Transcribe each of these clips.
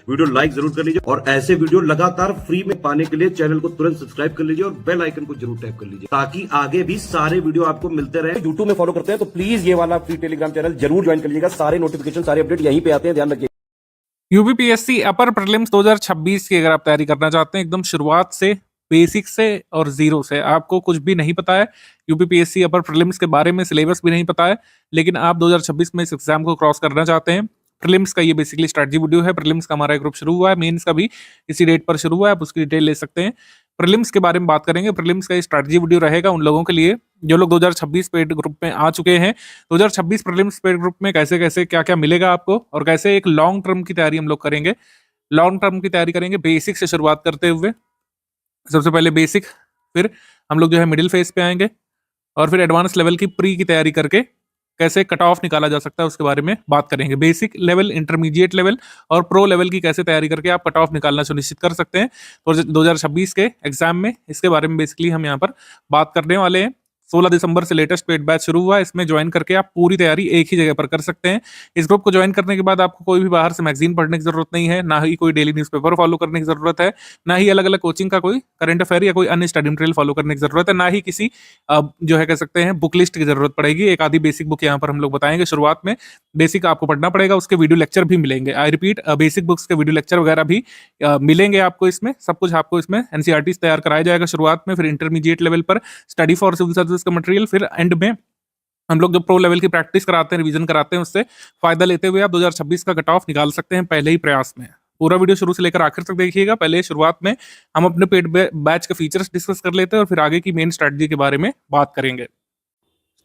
Video like जरूर कर लीजिए और ऐसे वीडियो लगातार फ्री में पाने के लिए चैनल को तुरंत सब्सक्राइब कर लीजिए और बेल आइकन को जरूर टैप कर लीजिए ताकि आगे भी सारे वीडियो आपको मिलते रहे। यूट्यूब में फॉलो करते हैं तो प्लीज ये वाला फ्री टेलीग्राम चैनल जरूर ज्वाइन कर लीजिएगा। सारे नोटिफिकेशन सारे अपडेट यहीं पे आते हैं, ध्यान रखिए। यूपीपीएससी अपर प्रीलिम्स 2026 की अगर आप तैयारी करना चाहते हैं एकदम शुरुआत से, बेसिक से और जीरो से, आपको कुछ भी नहीं पता है यूपीपीएससी अपर प्रीलिम्स के बारे में, सिलेबस भी नहीं पता है, लेकिन आप 2026 में इस एग्जाम को क्रॉस करना चाहते हैं। प्रीलिम्स का ये बेसिकली स्ट्रैटेजी वीडियो है। प्रीलिम्स का हमारा ग्रुप शुरू हुआ है, मेंस का भी इसी डेट पर शुरू हुआ है, आप उसकी डिटेल ले सकते हैं। प्रीलिम्स के बारे में बात करेंगे। प्रीलिम्स का स्ट्रैटेजी वीडियो रहेगा उन लोगों के लिए जो लोग 2026 पेड ग्रुप में आ चुके हैं। 2026 प्रीलिम्स पेड ग्रुप में कैसे कैसे क्या क्या मिलेगा आपको और कैसे एक लॉन्ग टर्म की तैयारी हम लोग करेंगे। लॉन्ग टर्म की तैयारी करेंगे बेसिक से शुरुआत करते हुए। सबसे पहले बेसिक, फिर हम लोग जो है मिडिल फेज पे आएंगे और फिर एडवांस लेवल की प्री की तैयारी करके कैसे कट ऑफ निकाला जा सकता है उसके बारे में बात करेंगे। बेसिक लेवल, इंटरमीडिएट लेवल और प्रो लेवल की कैसे तैयारी करके आप कट ऑफ निकालना सुनिश्चित कर सकते हैं तो 2026 के एग्जाम में, इसके बारे में बेसिकली हम यहाँ पर बात करने वाले हैं। 16 दिसंबर से लेटेस्ट पेड बैच शुरू हुआ है। इसमें ज्वाइन करके आप पूरी तैयारी एक ही जगह पर कर सकते हैं। इस ग्रुप को ज्वाइन करने के बाद आपको कोई भी बाहर से मैगजीन पढ़ने की जरूरत नहीं है, ना ही कोई डेली न्यूज़पेपर फॉलो करने की जरूरत है, ना ही अलग अलग कोचिंग का कोई करंट अफेयर या कोई अन्य स्टडी मटेरियल फॉलो करने की जरूरत है, ना ही किसी जो है कह सकते हैं बुक लिस्ट की जरूरत पड़ेगी। एक आधी बेसिक बुक यहाँ पर हम लोग बताएंगे। शुरुआत में बेसिक आपको पढ़ना पड़ेगा, उसके वीडियो लेक्चर भी मिलेंगे। आई रिपीट, बेसिक बुक्स के वीडियो लेक्चर वगैरह भी मिलेंगे आपको। इसमें सब कुछ आपको इसमें एनसीईआरटी तैयार कराया जाएगा शुरुआत में, फिर इंटरमीडिएट लेवल पर स्टडी फॉर सिविल सर्विस का मटेरियल, फिर एंड में हम लोग जो प्रो लेवल की प्रैक्टिस कराते हैं, रिवीजन कराते हैं, उससे फायदा लेते हुए आप 2026 का कट ऑफ निकाल सकते हैं पहले ही प्रयास में। पूरा वीडियो शुरू से लेकर आखिर तक देखिएगा। पहले शुरुआत में हम अपने पेड बैच के फीचर्स डिस्कस कर लेते हैं और फिर आगे की मेन स्ट्रेटजी के बारे में बात करेंगे।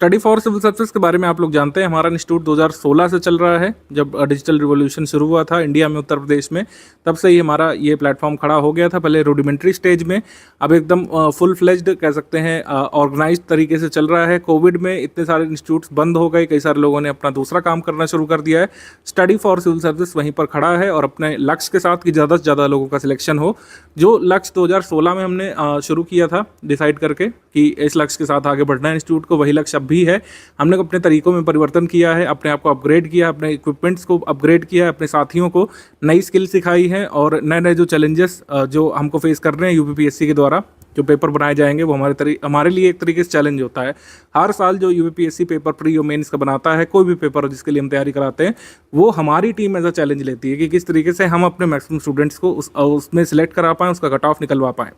स्टडी फॉर सिविल सर्विस के बारे में आप लोग जानते हैं, हमारा इंस्टीट्यूट 2016 से चल रहा है। जब डिजिटल रिवॉल्यूशन शुरू हुआ था इंडिया में, उत्तर प्रदेश में, तब से ही हमारा ये प्लेटफॉर्म खड़ा हो गया था। पहले रूडिमेंट्री स्टेज में, अब एकदम फुल फ्लेज्ड कह सकते हैं ऑर्गेनाइज्ड तरीके से चल रहा है। कोविड में इतने सारे इंस्टीट्यूट्स बंद हो गए, कई सारे लोगों ने अपना दूसरा काम करना शुरू कर दिया है। स्टडी फॉर सिविल सर्विस वहीं पर खड़ा है और अपने लक्ष्य के साथ कि ज़्यादा से ज़्यादा लोगों का सिलेक्शन हो। जो लक्ष्य 2016 में हमने शुरू किया था डिसाइड करके कि इस लक्ष्य के साथ आगे बढ़ना है इंस्टीट्यूट को, वही लक्ष्य अब भी है। हमने अपने तरीकों में परिवर्तन किया है, अपने आप को अपग्रेड किया, अपने इक्विपमेंट्स को अपग्रेड किया है, अपने साथियों को नई स्किल सिखाई है और नए नए जो चैलेंजेस जो हमको फेस कर रहे हैं यूपीपीएससी के द्वारा जो पेपर बनाए जाएंगे वो हमारे लिए एक तरीके से चैलेंज होता है। हर साल जो यूपीपीएससी पेपर प्री और मेंस का बनाता है, कोई भी पेपर जिसके लिए हम तैयारी कराते हैं, वो हमारी टीम एज अ चैलेंज लेती है कि किस तरीके से हम अपने मैक्सिमम स्टूडेंट्स को उसमें सिलेक्ट करा पाएँ, उसका कट ऑफ निकलवा पाएँ।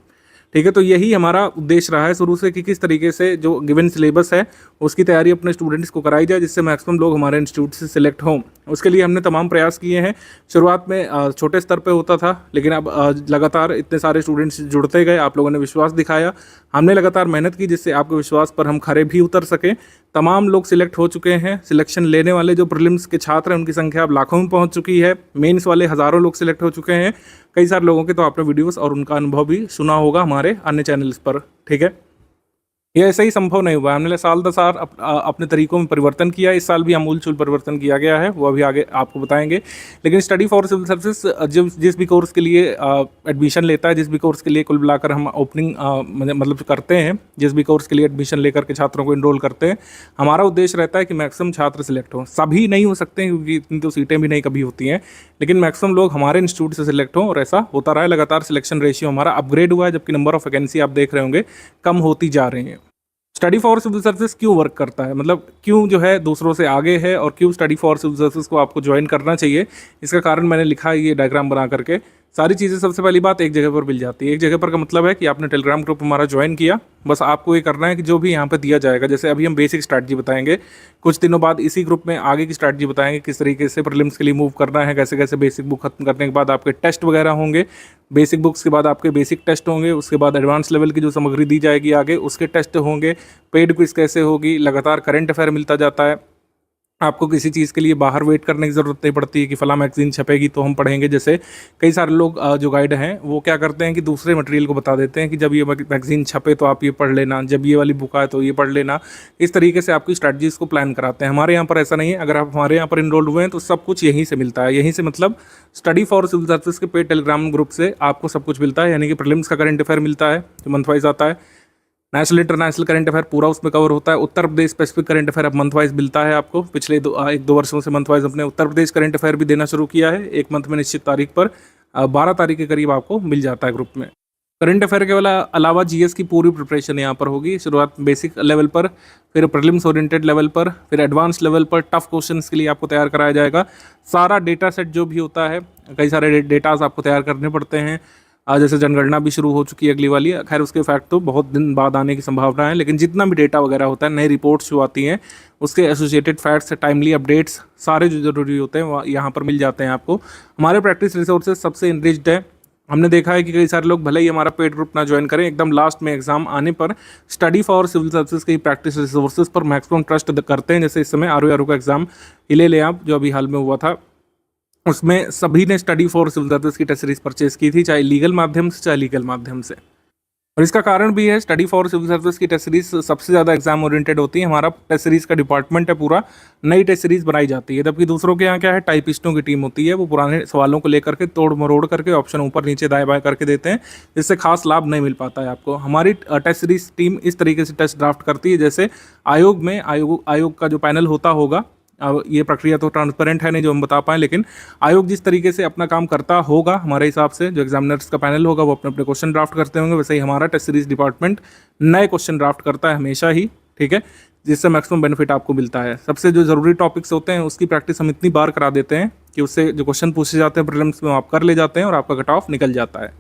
ठीक है, तो यही हमारा उद्देश्य रहा है शुरू से कि किस तरीके से जो गिवन सिलेबस है उसकी तैयारी अपने स्टूडेंट्स को कराई जाए जिससे मैक्सिमम लोग हमारे इंस्टीट्यूट से सिलेक्ट हों। उसके लिए हमने तमाम प्रयास किए हैं। शुरुआत में छोटे स्तर पे होता था, लेकिन अब लगातार इतने सारे स्टूडेंट्स जुड़ते गए, आप लोगों ने विश्वास दिखाया, हमने लगातार मेहनत की जिससे आपके विश्वास पर हम खरे भी उतर सकें। तमाम लोग सिलेक्ट हो चुके हैं। सिलेक्शन लेने वाले जो प्रीलिम्स के छात्र हैं उनकी संख्या अब लाखों में पहुंच चुकी है। मेंस वाले हज़ारों लोग सिलेक्ट हो चुके हैं। कई सारे लोगों के तो आपने वीडियोस और उनका अनुभव भी सुना होगा हमारे अन्य चैनल्स पर। ठीक है, ये ऐसा ही संभव नहीं हुआ। हमने साल दर साल अपने तरीकों में परिवर्तन किया। इस साल भी आमूलचूल परिवर्तन किया गया है, वो अभी आगे आपको बताएंगे। लेकिन स्टडी फॉर सिविल सर्विस जिस भी कोर्स के लिए एडमिशन लेता है, जिस भी कोर्स के लिए कुल मिलाकर हम ओपनिंग मतलब करते हैं, जिस भी कोर्स के लिए एडमिशन लेकर के छात्रों को इनरोल करते हैं, हमारा उद्देश्य रहता है कि मैक्सिमम छात्र सिलेक्ट हों। सभी नहीं हो सकते हैं क्योंकि इतनी तो सीटें भी नहीं कभी होती हैं, लेकिन मैक्सिमम लोग हमारे इंस्टीट्यूट से सिलेक्ट हों और ऐसा होता रहा है। लगातार सिलेक्शन रेशियो हमारा अपग्रेड हुआ है, जबकि नंबर ऑफ वैकेंसी आप देख रहे होंगे कम होती जा रही हैं। स्टडी फॉर सिविल सर्विस क्यों वर्क करता है, मतलब क्यों जो है दूसरों से आगे है और क्यों स्टडी फॉर सिविल सर्विस को आपको ज्वाइन करना चाहिए, इसका कारण मैंने लिखा है ये डायग्राम बना करके। सारी चीज़ें सबसे पहली बात एक जगह पर मिल जाती है। एक जगह पर का मतलब है कि आपने टेलीग्राम ग्रुप हमारा ज्वाइन किया, बस आपको ये करना है कि जो भी यहाँ पे दिया जाएगा, जैसे अभी हम बेसिक स्ट्रैटेजी बताएंगे, कुछ दिनों बाद इसी ग्रुप में आगे की स्ट्रैटेजी बताएंगे, किस तरीके से प्रीलिम्स के लिए मूव करना है, कैसे कैसे बेसिक बुक खत्म करने के बाद आपके टेस्ट वगैरह होंगे, बेसिक बुक्स के बाद आपके बेसिक टेस्ट होंगे, उसके बाद एडवांस लेवल की जो सामग्री दी जाएगी आगे उसके टेस्ट होंगे, पेड क्विज कैसे होगी, लगातार करंट अफेयर मिलता जाता है। आपको किसी चीज़ के लिए बाहर वेट करने की ज़रूरत नहीं पड़ती है कि फ़लाँ मैगज़ीन छपेगी तो हम पढ़ेंगे। जैसे कई सारे लोग जो गाइड हैं वो क्या करते हैं कि दूसरे मटेरियल को बता देते हैं कि जब ये मैगज़ीन छपे तो आप ये पढ़ लेना, जब ये वाली बुक आए तो ये पढ़ लेना। इस तरीके से आपकी स्ट्रैटेजीज़ को प्लान कराते हैं। हमारे यहाँ पर ऐसा नहीं है। अगर आप हमारे यहाँ पर इनरोल्ड हुए हैं तो सब कुछ यहीं से मिलता है। यहीं से मतलब स्टडी फॉर सिविल सर्विस के पेड टेलीग्राम ग्रुप से आपको सब कुछ मिलता है, यानी कि प्रीलिम्स का करंट अफेयर मिलता है जो मंथ वाइज आता है, नेशनल इंटरनेशनल करंट अफेयर पूरा उसमें कवर होता है। Uttar Pradesh specific current affair अब मंथ वाइज मिलता है आपको। पिछले 1-2 वर्षों से मंथ वाइज अपने उत्तर प्रदेश करंट अफेयर भी देना शुरू किया है। एक मंथ में निश्चित तारीख पर 12 तारीख के करीब आपको मिल जाता है ग्रुप में। करंट अफेयर के अलावा जीएस की पूरी प्रिपरेशन यहाँ पर होगी। शुरुआत बेसिक लेवल पर, फिर प्रीलिम्स ओरिएंटेड लेवल पर, फिर एडवांस लेवल पर टफ क्वेश्चंस के लिए आपको तैयार कराया जाएगा। सारा डेटा सेट जो भी होता है, कई सारे डेटाज आपको तैयार करने पड़ते हैं। जैसे जनगणना भी शुरू हो चुकी है अगली वाली, खैर उसके फैक्ट तो बहुत दिन बाद आने की संभावना है, लेकिन जितना भी डेटा वगैरह होता है, नई रिपोर्ट्स जो आती हैं, उसके एसोसिएटेड फैक्ट्स, टाइमली अपडेट्स, सारे जो जरूरी होते हैं वह यहाँ पर मिल जाते हैं आपको। हमारे प्रैक्टिस रिसोर्सेज सबसे इनरिच्ड है। हमने देखा है कि कई सारे लोग भले ही हमारा पेड ग्रुप ना ज्वाइन करें, एकदम लास्ट में एग्जाम आने पर स्टडी फॉर सिविल सर्विसेज की प्रैक्टिस रिसोर्सेज पर मैक्सिमम ट्रस्ट करते हैं। जैसे इस समय आरओ का एग्जाम ही ले लें आप, जो अभी हाल में हुआ था, उसमें सभी ने स्टडी फॉर सिविल सर्विस की टेस्ट सीरीज परचेज की थी, चाहे लीगल माध्यम से चाहे लीगल माध्यम से। और इसका कारण भी है, स्टडी फॉर सिविल सर्विस की टेस्ट सीरीज सबसे ज़्यादा एग्जाम ओरिएंटेड होती है। हमारा टेस्ट सीरीज का डिपार्टमेंट है पूरा, नई टेस्ट सीरीज बनाई जाती है। जबकि दूसरों के यहाँ क्या है, टाइपिस्टों की टीम होती है, वो पुराने सवालों को लेकर के तोड़ मरोड़ करके ऑप्शन ऊपर नीचे दाएं बाएं करके देते हैं, जिससे खास लाभ नहीं मिल पाता है आपको। हमारी टेस्ट सीरीज टीम इस तरीके से टेस्ट ड्राफ्ट करती है जैसे आयोग में आयोग का जो पैनल होता होगा। अब ये प्रक्रिया तो ट्रांसपेरेंट है नहीं जो हम बता पाएँ, लेकिन आयोग जिस तरीके से अपना काम करता होगा, हमारे हिसाब से जो एग्जामिनर्स का पैनल होगा वो अपने अपने क्वेश्चन ड्राफ्ट करते होंगे, वैसे ही हमारा टेस्ट सीरीज डिपार्टमेंट नए क्वेश्चन ड्राफ्ट करता है हमेशा ही, ठीक है, जिससे मैक्सिमम बेनिफिट आपको मिलता है। सबसे जो ज़रूरी टॉपिक्स होते हैं उसकी प्रैक्टिस हम इतनी बार करा देते हैं कि उससे जो क्वेश्चन पूछे जाते हैं प्रीलिम्स में आप कर ले जाते हैं और आपका कट ऑफ निकल जाता है।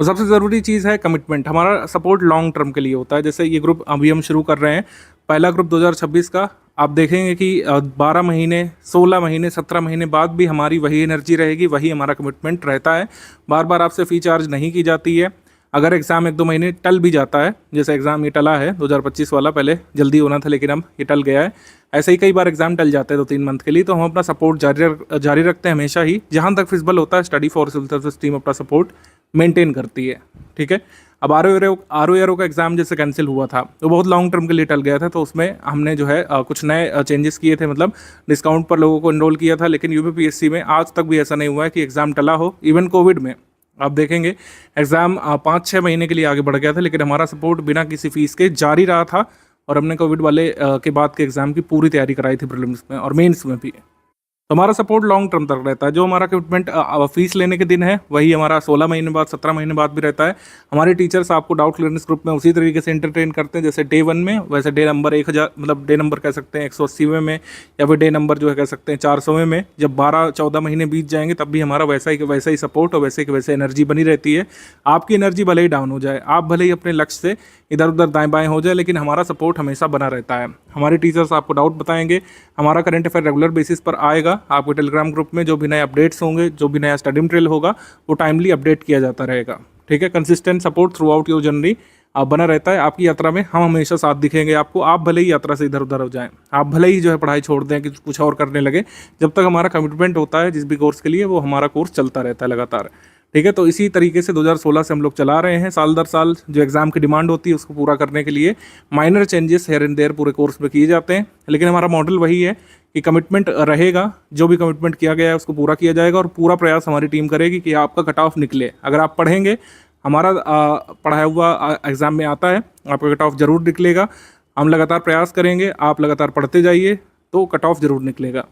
तो सबसे ज़रूरी चीज़ है कमिटमेंट। हमारा सपोर्ट लॉन्ग टर्म के लिए होता है। जैसे ये ग्रुप अभी हम शुरू कर रहे हैं, पहला ग्रुप 2026 का, आप देखेंगे कि 12 महीने, 16 महीने, 17 महीने बाद भी हमारी वही एनर्जी रहेगी, वही हमारा कमिटमेंट रहता है। बार बार आपसे फ़ी चार्ज नहीं की जाती है। अगर एग्ज़ाम 1-2 महीने टल भी जाता है, जैसे एग्ज़ाम ये टला है 2025 वाला, पहले जल्दी होना था लेकिन अब ये टल गया है, ऐसे ही कई बार एग्ज़ाम टल जाते हैं 2-3 मंथ के लिए, तो हम अपना सपोर्ट जारी रखते हैं हमेशा ही। जहाँ तक फिजिबल होता है, study for civil service team अपना सपोर्ट मेंटेन करती है, ठीक है। अब आरओ का एग्ज़ाम जैसे कैंसिल हुआ था, तो बहुत लॉन्ग टर्म के लिए टल गया था, तो उसमें हमने जो है कुछ नए चेंजेस किए थे, मतलब डिस्काउंट पर लोगों को एनरोल किया था। लेकिन यूपीपीएससी में आज तक भी ऐसा नहीं हुआ है कि एग्ज़ाम टला हो। इवन कोविड में आप देखेंगे एग्ज़ाम 5-6 महीने के लिए आगे बढ़ गया था, लेकिन हमारा सपोर्ट बिना किसी फीस के जारी रहा था, और हमने कोविड वाले के बाद के एग्ज़ाम की पूरी तैयारी कराई थी, प्रीलिम्स में और मेंस में भी। तो हमारा सपोर्ट लॉन्ग टर्म तक रहता है। जो हमारा कमिटमेंट फीस लेने के दिन है, वही हमारा 16 महीने बाद, 17 महीने बाद भी रहता है। हमारे टीचर्स आपको डाउट क्लियरेंस ग्रुप में उसी तरीके से एंटरटेन करते हैं जैसे डे 1 में, वैसे डे नंबर 1000, मतलब डे नंबर कह सकते हैं 180वें में, या फिर डे नंबर जो है कह सकते हैं 400वें में। जब 12-14 महीने बीत जाएंगे तब भी हमारा वैसा ही सपोर्ट और वैसे की वैसे एनर्जी बनी रहती है। आपकी एनर्जी भले ही डाउन हो जाए, आप भले ही अपने लक्ष्य से इधर उधर दाएं बाएं हो जाए, लेकिन हमारा सपोर्ट हमेशा बना रहता है। हमारे टीचर्स आपको डाउट बताएंगे, हमारा करंट अफेयर रेगुलर बेसिस पर आएगा। आपके टेलीग्राम ग्रुप में जो भी नए अपडेट्स होंगे, जो भी नया स्टडी मटेरियल होगा, वो टाइमली अपडेट किया जाता रहेगा, ठीक है। Consistent support through out your journey बना रहता है। आपकी यात्रा में हम हमेशा साथ दिखेंगे आपको। आप भले ही यात्रा से इधर उधर हो जाएं, आप भले ही जो है पढ़ाई छोड़ दें कि कुछ और करने लगे, जब तक हमारा कमिटमेंट होता है जिस भी कोर्स के लिए, वो हमारा कोर्स चलता रहता है लगातार, ठीक है। तो इसी तरीके से 2016 से हम लोग चला रहे हैं। साल दर साल जो एग्ज़ाम की डिमांड होती है उसको पूरा करने के लिए minor changes here and there पूरे कोर्स में किए जाते हैं, लेकिन हमारा मॉडल वही है कि कमिटमेंट रहेगा। जो भी कमिटमेंट किया गया है उसको पूरा किया जाएगा, और पूरा प्रयास हमारी टीम करेगी कि आपका कट ऑफ निकले। अगर आप पढ़ेंगे, हमारा पढ़ाया हुआ एग्ज़ाम में आता है, आपका कट ऑफ ज़रूर निकलेगा। हम लगातार प्रयास करेंगे, आप लगातार पढ़ते जाइए, तो कट ऑफ ज़रूर निकलेगा।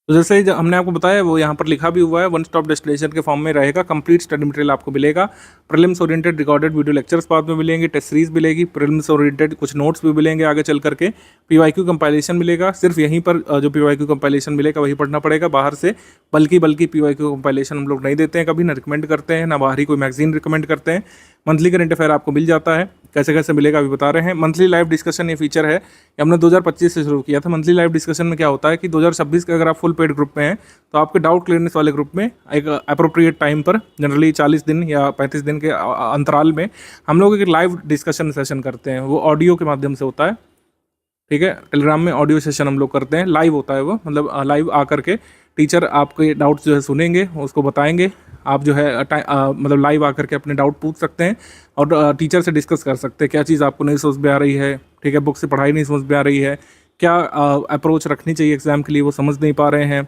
तो जैसे हमने आपको बताया, वो यहाँ पर लिखा भी हुआ है, वन स्टॉप डेस्टिनेशन के फॉर्म में रहेगा। कंप्लीट स्टडी मटेरियल आपको मिलेगा। Prelims oriented recorded video lectures बाद में मिलेंगे, टेस्ट सीरीज मिलेगी, प्रीलिम्स ओरिएंटेड कुछ नोट्स भी मिलेंगे आगे चल करके, पीवाईक्यू कंपाइलेशन मिलेगा। सिर्फ यहीं पर जो पीवाईक्यू कंपाइलेशन मिलेगा वही पढ़ना पड़ेगा बाहर से, बल्कि पीवाईक्यू कंपाइलेशन हम लोग नहीं देते हैं कभी, ना रिकमेंड करते हैं, ना बाहरी कोई मैगजीन रिकमेंड करते हैं। मंथली करंट अफेयर आपको मिल जाता है। कैसे कैसे मिलेगा अभी बता रहे हैं। मंथली लाइव डिस्कशन ये फीचर है, ये हमने 2025 से शुरू किया था। मंथली लाइव डिस्कशन में क्या होता है कि 2026 के अगर आप फुल पेड ग्रुप में हैं, तो आपके डाउट क्लियरेंस वाले ग्रुप में एक अप्रोप्रिएट टाइम पर, जनरली 40 दिन या 35 दिन के अंतराल में, हम लोग एक लाइव डिस्कशन सेशन करते हैं। वो ऑडियो के माध्यम से होता है, ठीक है। टेलीग्राम में ऑडियो सेशन हम लोग करते हैं, लाइव होता है वो, मतलब लाइव आकर के टीचर आपके डाउट्स जो है सुनेंगे, उसको बताएंगे। आप जो है मतलब लाइव आकर के अपने डाउट पूछ सकते हैं और टीचर से डिस्कस कर सकते हैं क्या चीज़ आपको नहीं समझ में आ रही है, ठीक है। बुक से पढ़ाई नहीं समझ में आ रही है, क्या अप्रोच रखनी चाहिए एग्ज़ाम के लिए, वो समझ नहीं पा रहे हैं।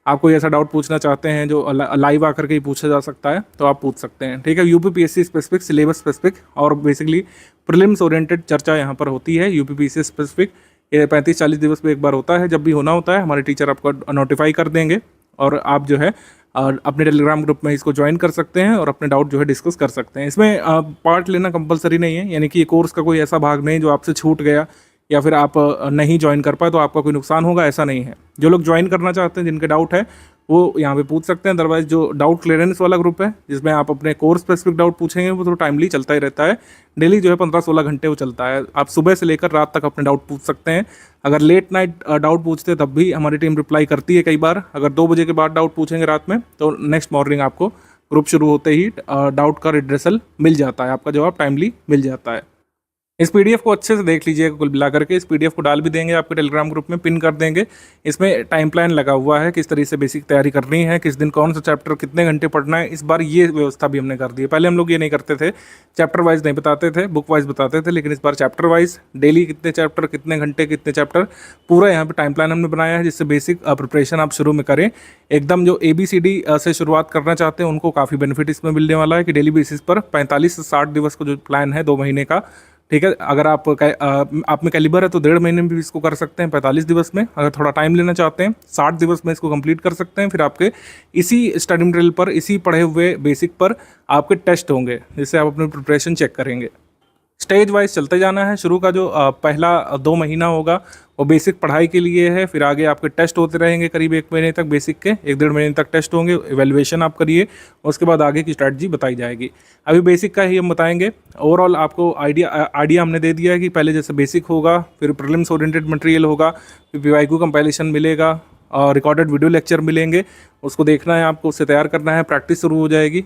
आप कोई ऐसा डाउट पूछना चाहते हैं जो लाइव आकर के ही पूछा जा सकता है तो आप पूछ सकते हैं, ठीक है। यूपीपीएससी स्पेसिफिक, सिलेबस स्पेसिफिक और बेसिकली प्रीलिम्स ओरिएंटेड चर्चा यहाँ पर होती है। यूपीपीएससी स्पेसिफिक ये 35-40 दिवस में एक बार होता है, जब भी होना होता है हमारे टीचर आपको नोटिफाई कर देंगे और आप जो है अपने टेलीग्राम ग्रुप में इसको ज्वाइन कर सकते हैं और अपने डाउट जो है डिस्कस कर सकते हैं। इसमें पार्ट लेना कंपलसरी नहीं है, यानी कि ये कोर्स का कोई ऐसा भाग नहीं जो आपसे छूट गया या फिर आप नहीं ज्वाइन कर पाए तो आपका कोई नुकसान होगा, ऐसा नहीं है। जो लोग ज्वाइन करना चाहते हैं, जिनके डाउट है, वो यहाँ पे पूछ सकते हैं। अदरवाइज जो डाउट क्लियरेंस वाला ग्रुप है जिसमें आप अपने कोर्स स्पेसिफिक डाउट पूछेंगे, वो तो टाइमली चलता ही रहता है। डेली जो है 15-16 घंटे वो चलता है। आप सुबह से लेकर रात तक अपने डाउट पूछ सकते हैं। अगर लेट नाइट डाउट पूछते हैं तब भी हमारी टीम रिप्लाई करती है कई बार। अगर 2 बजे के बाद डाउट पूछेंगे रात में तो नेक्स्ट मॉर्निंग आपको ग्रुप शुरू होते ही डाउट का रिड्रेसल मिल जाता है, आपका जवाब टाइमली मिल जाता है। इस पीडीएफ को अच्छे से देख लीजिएगा कुल मिला करके। इस पीडीएफ को डाल भी देंगे आपके टेलीग्राम ग्रुप में, पिन कर देंगे। इसमें टाइम प्लान लगा हुआ है, किस तरीके से बेसिक तैयारी करनी है, किस दिन कौन सा चैप्टर कितने घंटे पढ़ना है। इस बार ये व्यवस्था भी हमने कर दी है। पहले हम लोग ये नहीं करते थे, चैप्टर वाइज नहीं बताते थे, बुक वाइज बताते थे, लेकिन इस बार चैप्टर वाइज डेली कितने चैप्टर, कितने घंटे, कितने चैप्टर, पूरा यहाँ पर टाइम प्लान हमने बनाया है, जिससे बेसिक प्रिपरेशन आप शुरू में करें। एकदम जो ABCD से शुरुआत करना चाहते हैं उनको काफ़ी बेनिफिट इसमें मिलने वाला है कि डेली बेसिस पर 45 से 60 दिवस का जो प्लान है 2 महीने का, ठीक है। अगर आप में कैलिबर है तो 1.5 महीने में भी इसको कर सकते हैं, 45 दिवस में। अगर थोड़ा टाइम लेना चाहते हैं 60 दिवस में इसको कंप्लीट कर सकते हैं। फिर आपके इसी स्टडी मटेरियल पर, इसी पढ़े हुए बेसिक पर आपके टेस्ट होंगे, जिससे आप अपनी प्रिपरेशन चेक करेंगे। स्टेज वाइज चलते जाना है। शुरू का जो पहला 2 महीना होगा वो बेसिक पढ़ाई के लिए है। फिर आगे आपके टेस्ट होते रहेंगे करीब 1 महीने तक, बेसिक के 1-1.5 महीने तक टेस्ट होंगे, इवैल्यूएशन आप करिए, उसके बाद आगे की स्ट्रैटेजी बताई जाएगी। अभी बेसिक का ही हम बताएंगे। ओवरऑल आपको आइडिया हमने दे दिया है कि पहले जैसे बेसिक होगा, फिर प्रीलिम्स ओरिएंटेड मटेरियल होगा, फिर PYQ कंपाइलेशन मिलेगा और रिकॉर्डेड वीडियो लेक्चर मिलेंगे, उसको देखना है आपको, उससे तैयार करना है। प्रैक्टिस शुरू हो जाएगी।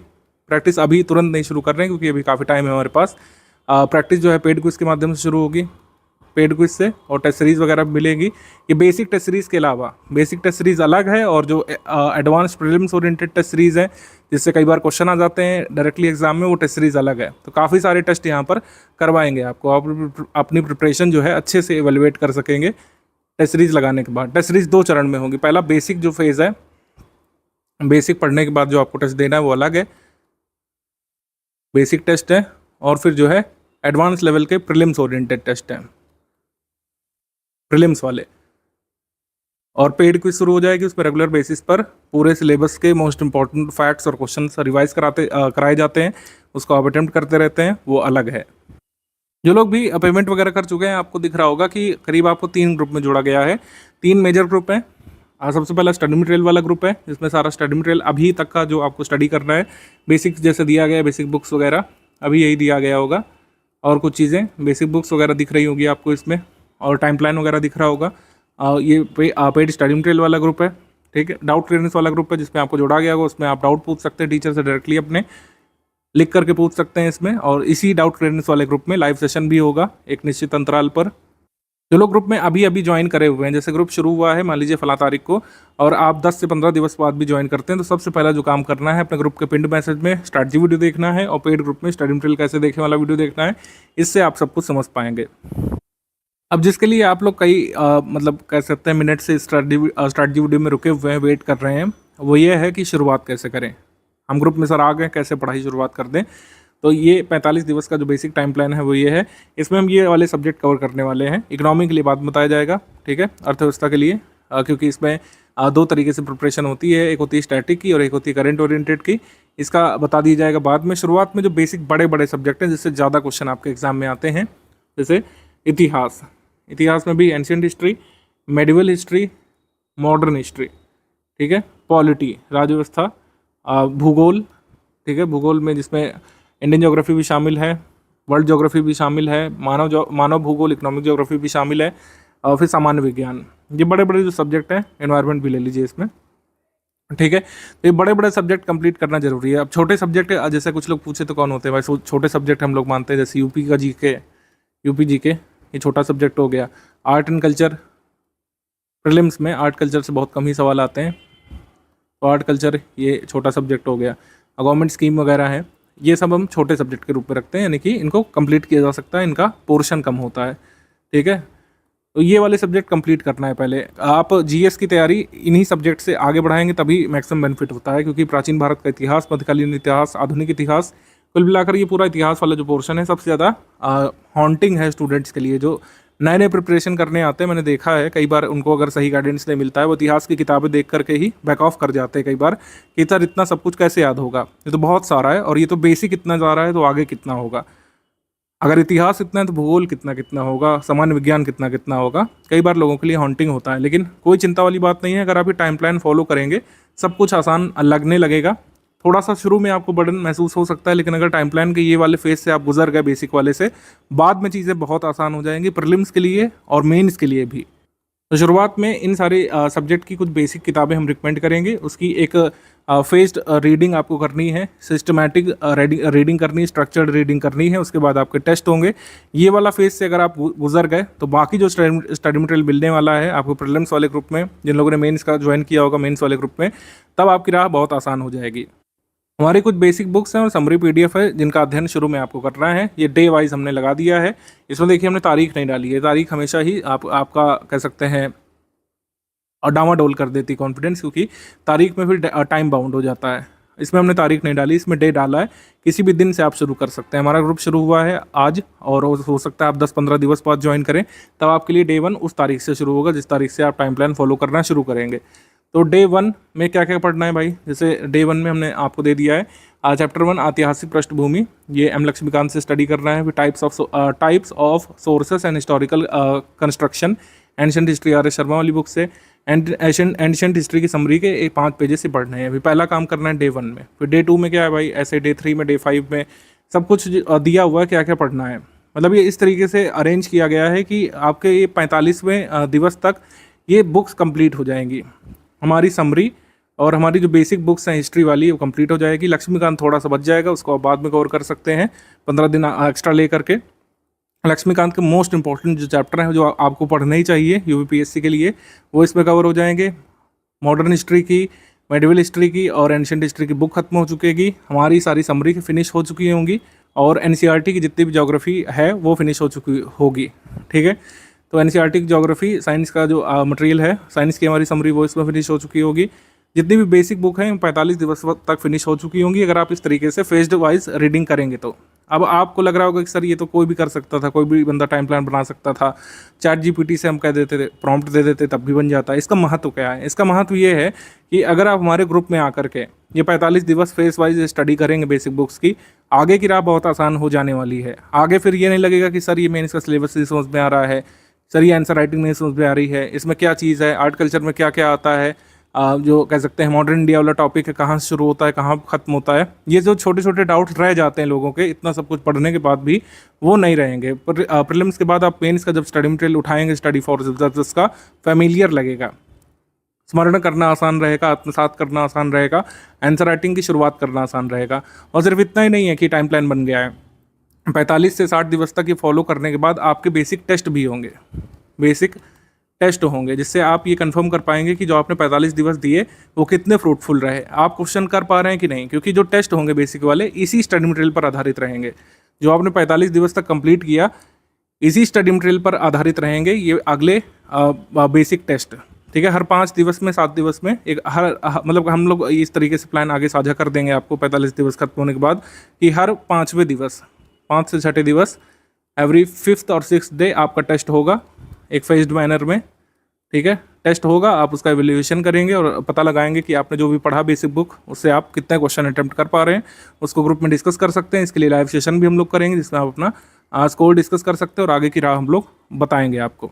प्रैक्टिस अभी तुरंत नहीं शुरू कर रहे हैं क्योंकि अभी काफ़ी टाइम है हमारे पास। प्रैक्टिस जो है पेड क्विज के माध्यम से शुरू होगी, पेड क्विज से, और टेस्ट सीरीज़ वगैरह मिलेंगी। ये बेसिक टेस्ट सीरीज़ के अलावा बेसिक टेस्ट सीरीज़ अलग है, और जो advance prelims oriented test series है जिससे कई बार क्वेश्चन आ जाते हैं डायरेक्टली एग्जाम में, वो टेस्ट सीरीज़ अलग है। तो काफ़ी सारे टेस्ट यहाँ पर करवाएंगे आपको, आप अपनी प्रिपरेशन जो है अच्छे से एवेलुएट कर सकेंगे टेस्ट सीरीज़ लगाने के बाद। टेस्ट सीरीज़ 2 चरण में होगी। पहला बेसिक जो फेज़ है, बेसिक पढ़ने के बाद जो आपको टेस्ट देना है वो अलग है, बेसिक टेस्ट है, और फिर जो है एडवांस लेवल के प्रीलिम्स ओरिएंटेड टेस्ट हैं, प्रीलिम्स वाले। और पेड क्विज शुरू हो जाएगी, उसमें रेगुलर बेसिस पर पूरे सिलेबस के मोस्ट इंपॉर्टेंट फैक्ट्स और क्वेश्चंस रिवाइज कराए जाते हैं, उसको आप अटेम्प्ट करते रहते हैं, वो अलग है। जो लोग भी पेमेंट वगैरह कर चुके हैं, आपको दिख रहा होगा कि करीब आपको 3 ग्रुप में जोड़ा गया है। 3 मेजर ग्रुप हैं। सबसे पहला स्टडी मटेरियल वाला ग्रुप है, जिसमें सारा स्टडी मटेरियल अभी तक का जो आपको स्टडी करना है, बेसिक जैसे दिया गया है, बेसिक बुक्स वगैरह अभी यही दिया गया होगा, और कुछ चीज़ें बेसिक बुक्स वगैरह दिख रही होगी आपको इसमें, और टाइम प्लान वगैरह दिख रहा होगा। ये पेड स्टडी मटेरियल वाला ग्रुप है, ठीक है। डाउट क्लियरेंस वाला ग्रुप है जिसमें आपको जोड़ा गया होगा, उसमें आप डाउट पूछ सकते हैं टीचर से डायरेक्टली, अपने लिख करके पूछ सकते हैं इसमें। और इसी डाउट क्लियरेंस वाले ग्रुप में लाइव सेशन भी होगा एक निश्चित अंतराल पर। जो लोग ग्रुप में अभी ज्वाइन करे हुए हैं, जैसे ग्रुप शुरू हुआ है मान लीजिए फला तारीख को, और आप 10 से 15 दिवस बाद भी ज्वाइन करते हैं, तो सबसे पहला जो काम करना है, अपने ग्रुप के पिंड मैसेज में स्ट्रैटेजी वीडियो देखना है, और पेड ग्रुप में स्टडी मटेरियल कैसे देखने वाला वीडियो देखना है। इससे आप सब कुछ समझ पाएंगे। अब जिसके लिए आप लोग कई मतलब कह सकते हैं मिनट से स्ट्रैटेजी वीडियो में रुके हुए हैं, वेट कर रहे हैं, वो ये है कि शुरुआत कैसे करें। हम ग्रुप में सर आ गए, कैसे पढ़ाई शुरुआत कर दें। तो ये 45 दिवस का जो बेसिक टाइम प्लान है वो ये है। इसमें हम ये वाले सब्जेक्ट कवर करने वाले हैं। इकोनॉमी के लिए बाद बताया जाएगा, ठीक है, अर्थव्यवस्था के लिए, क्योंकि इसमें 2 तरीके से प्रिपरेशन होती है, एक होती है स्टैटिक की और एक होती है करंट ओरिएंटेड की। इसका बता दिया जाएगा बाद में। शुरुआत में जो बेसिक बड़े सब्जेक्ट हैं जिससे ज़्यादा क्वेश्चन आपके एग्जाम में आते हैं, जैसे इतिहास में भी ancient history, medieval history, modern history, ठीक है, पॉलिटी, राज्य व्यवस्था, भूगोल, ठीक है, भूगोल में जिसमें इंडियन ज्योग्राफी भी शामिल है, वर्ल्ड ज्योग्राफी भी शामिल है, मानव भूगोल, इकोनॉमिक ज्योग्राफी भी शामिल है, और फिर सामान्य विज्ञान। ये बड़े जो सब्जेक्ट हैं, एनवायरनमेंट भी ले लीजिए इसमें, ठीक है। तो ये बड़े सब्जेक्ट कंप्लीट करना जरूरी है। अब छोटे सब्जेक्ट जैसे कुछ लोग पूछे तो कौन होते हैं भाई, छोटे सब्जेक्ट हम लोग मानते हैं, जैसे यूपी जीके, ये छोटा सब्जेक्ट हो गया। आर्ट एंड कल्चर, प्रीलिम्स में आर्ट कल्चर से बहुत कम ही सवाल आते हैं, तो आर्ट कल्चर ये छोटा सब्जेक्ट हो गया। गवर्नमेंट स्कीम वगैरह है, ये सब हम छोटे सब्जेक्ट के रूप में रखते हैं, यानी कि इनको कंप्लीट किया जा सकता है, इनका पोर्शन कम होता है, ठीक है। तो ये वाले सब्जेक्ट कंप्लीट करना है पहले। आप जीएस की तैयारी इन्हीं सब्जेक्ट से आगे बढ़ाएंगे तभी मैक्सिमम बेनिफिट होता है, क्योंकि प्राचीन भारत का इतिहास, मध्यकालीन इतिहास, आधुनिक इतिहास, कुल मिलाकर ये पूरा इतिहास वाला जो पोर्शन है सबसे ज़्यादा हॉन्टिंग है स्टूडेंट्स के लिए। जो नए नए प्रिपरेशन करने आते हैं, मैंने देखा है कई बार उनको अगर सही गाइडेंस नहीं मिलता है, वो इतिहास की किताबें देख करके ही बैक ऑफ कर जाते हैं कई बार कि सर इतना सब कुछ कैसे याद होगा, ये तो बहुत सारा है, और ये तो बेसिक इतना जा रहा है तो आगे कितना होगा। अगर इतिहास इतना है तो भूगोल कितना कितना होगा, सामान्य विज्ञान कितना कितना होगा। कई बार लोगों के लिए हॉन्टिंग होता है, लेकिन कोई चिंता वाली बात नहीं है। अगर आप ये टाइम प्लान फॉलो करेंगे सब कुछ आसान लगने लगेगा। थोड़ा सा शुरू में आपको बर्डन महसूस हो सकता है, लेकिन अगर टाइम प्लान के ये वाले फेज से आप गुजर गए बेसिक वाले से, बाद में चीज़ें बहुत आसान हो जाएंगी प्रीलिम्स के लिए और मेंस के लिए भी। तो शुरुआत में इन सारे सब्जेक्ट की कुछ बेसिक किताबें हम रिकमेंड करेंगे। उसकी एक फेस्ड रीडिंग आपको करनी है, सिस्टमैटिक रीडिंग करनी है, स्ट्रक्चर्ड रीडिंग करनी है। उसके बाद आपके टेस्ट होंगे। ये वाला फेज से अगर आप गुजर गए तो बाकी जो स्टडी मटेरियल मिलने वाला है आपको प्रीलिम्स वाले ग्रुप में, जिन लोगों ने मेंस का ज्वाइन किया होगा मेंस वाले ग्रुप में, तब आपकी राह बहुत आसान हो जाएगी। हमारी कुछ बेसिक बुक्स हैं और समरी पीडीएफ है जिनका अध्ययन शुरू में आपको करना है। ये डे वाइज हमने लगा दिया है। इसमें देखिए हमने तारीख नहीं डाली है, तारीख हमेशा ही आपका कह सकते हैं और डामाडोल कर देती कॉन्फिडेंस, क्योंकि तारीख में फिर टाइम बाउंड हो जाता है। इसमें हमने तारीख नहीं डाली, इसमें डे डाला है। किसी भी दिन से आप शुरू कर सकते हैं। हमारा ग्रुप शुरू हुआ है आज, और हो सकता है आप 10-15 दिवस बाद ज्वाइन करें, तब आपके लिए डे 1 उस तारीख से शुरू होगा जिस तारीख से आप टाइम प्लान फॉलो करना शुरू करेंगे। तो डे 1 में क्या क्या पढ़ना है भाई, जैसे डे 1 में हमने आपको दे दिया है चैप्टर 1 ऐतिहासिक पृष्ठभूमि, ये एम लक्ष्मीकांत से स्टडी करना है। फिर types of sources and historical construction, ancient history R S Sharma वाली बुक से, एंड एंशिएंट हिस्ट्री की समरी के 5 पेजेस से पढ़ने हैं। अभी पहला काम करना है डे 1 में। फिर डे 2 में क्या है भाई, ऐसे डे 3 में, डे 5 में सब कुछ दिया हुआ है क्या क्या पढ़ना है। मतलब ये इस तरीके से अरेंज किया गया है कि आपके ये 45वें दिवस तक ये बुक्स कंप्लीट हो जाएंगी। हमारी समरी और हमारी जो बेसिक बुक्स हैं हिस्ट्री वाली वो कंप्लीट हो जाएगी। लक्ष्मीकांत थोड़ा सा बच जाएगा, उसको आप बाद में कवर कर सकते हैं 15 दिन एक्स्ट्रा ले करके। लक्ष्मीकांत के मोस्ट इंपॉर्टेंट जो चैप्टर हैं जो आपको पढ़ने ही चाहिए यूपीपीएससी के लिए, वो इसमें कवर हो जाएंगे। मॉडर्न हिस्ट्री की, मेडिवल हिस्ट्री की और एंशिएंट हिस्ट्री की बुक खत्म हो चुकेगी। हमारी सारी समरी फिनिश हो चुकी होंगी, और एनसीईआरटी की जितनी भी ज्योग्राफी है वो फिनिश हो चुकी होगी। ठीक है, तो एनसीईआरटी की ज्योग्राफी साइंस का जो मटेरियल है, साइंस की हमारी समरी वो इसमें फिनिश हो चुकी होगी। जितनी भी बेसिक बुक हैं 45 दिवस तक फिनिश हो चुकी होंगी, अगर आप इस तरीके से फेज्ड वाइज रीडिंग करेंगे तो। अब आपको लग रहा होगा कि सर ये तो कोई भी कर सकता था, कोई भी बंदा टाइम प्लान बना सकता था, चैट जीपीटी से हम कह देते थे, प्रॉम्प्ट दे देते तब भी बन जाता है। इसका महत्व क्या है? इसका महत्व ये है कि अगर आप हमारे ग्रुप में आकर के ये 45 दिवस फेस वाइज स्टडी करेंगे बेसिक बुक्स की, आगे की राह बहुत आसान हो जाने वाली है। आगे फिर ये नहीं लगेगा कि सर ये मेंस का सिलेबस नहीं समझ में आ रहा है, सर ये आंसर राइटिंग नहीं समझ में आ रही है, इसमें क्या चीज़ है, आर्ट कल्चर में क्या क्या आता है, जो कह सकते हैं मॉडर्न इंडिया वाला टॉपिक है, कहाँ से शुरू होता है, कहाँ खत्म होता है। ये जो छोटे छोटे डाउट्स रह जाते हैं लोगों के, इतना सब कुछ पढ़ने के बाद भी वो नहीं रहेंगे। पर प्रीलिम्स के बाद आप मेंस का जब स्टडी मटेरियल उठाएंगे, स्टडी फॉर जबरदस्त का फेमिलियर लगेगा, स्मरण करना आसान रहेगा, आत्मसात करना आसान रहेगा, आंसर राइटिंग की शुरुआत करना आसान रहेगा। और सिर्फ इतना ही नहीं है कि टाइम प्लान बन गया है, 45 से 60 दिवस तक ये फॉलो करने के बाद आपके बेसिक टेस्ट भी होंगे, बेसिक टेस्ट होंगे, जिससे आप ये कंफर्म कर पाएंगे कि जो आपने 45 दिवस दिए वो कितने फ्रूटफुल रहे, आप क्वेश्चन कर पा रहे हैं कि नहीं। क्योंकि जो टेस्ट होंगे बेसिक वाले इसी स्टडी मटेरियल पर आधारित रहेंगे। जो आपने 45 दिवस तक कंप्लीट किया इसी स्टडी मटेरियल पर आधारित रहेंगे ये अगले बेसिक टेस्ट। ठीक है, हर 5 दिवस में 7 दिवस में एक मतलब हम लोग इस तरीके से प्लान आगे साझा कर देंगे आपको 45 दिवस खत्म होने के बाद, कि हर 5वें दिवस, 5 से 6 दिवस, एवरी 5th और 6th डे आपका टेस्ट होगा एक फेज्ड मैनर में। ठीक है, टेस्ट होगा, आप उसका एवेल्यूएशन करेंगे और पता लगाएंगे कि आपने जो भी पढ़ा बेसिक बुक उससे आप कितने क्वेश्चन अटेम्प्ट कर पा रहे हैं। उसको ग्रुप में डिस्कस कर सकते हैं। इसके लिए लाइव सेशन भी हम लोग करेंगे जिसमें आप अपना स्कोर डिस्कस कर सकते हैं और आगे की राह हम लोग बताएंगे आपको।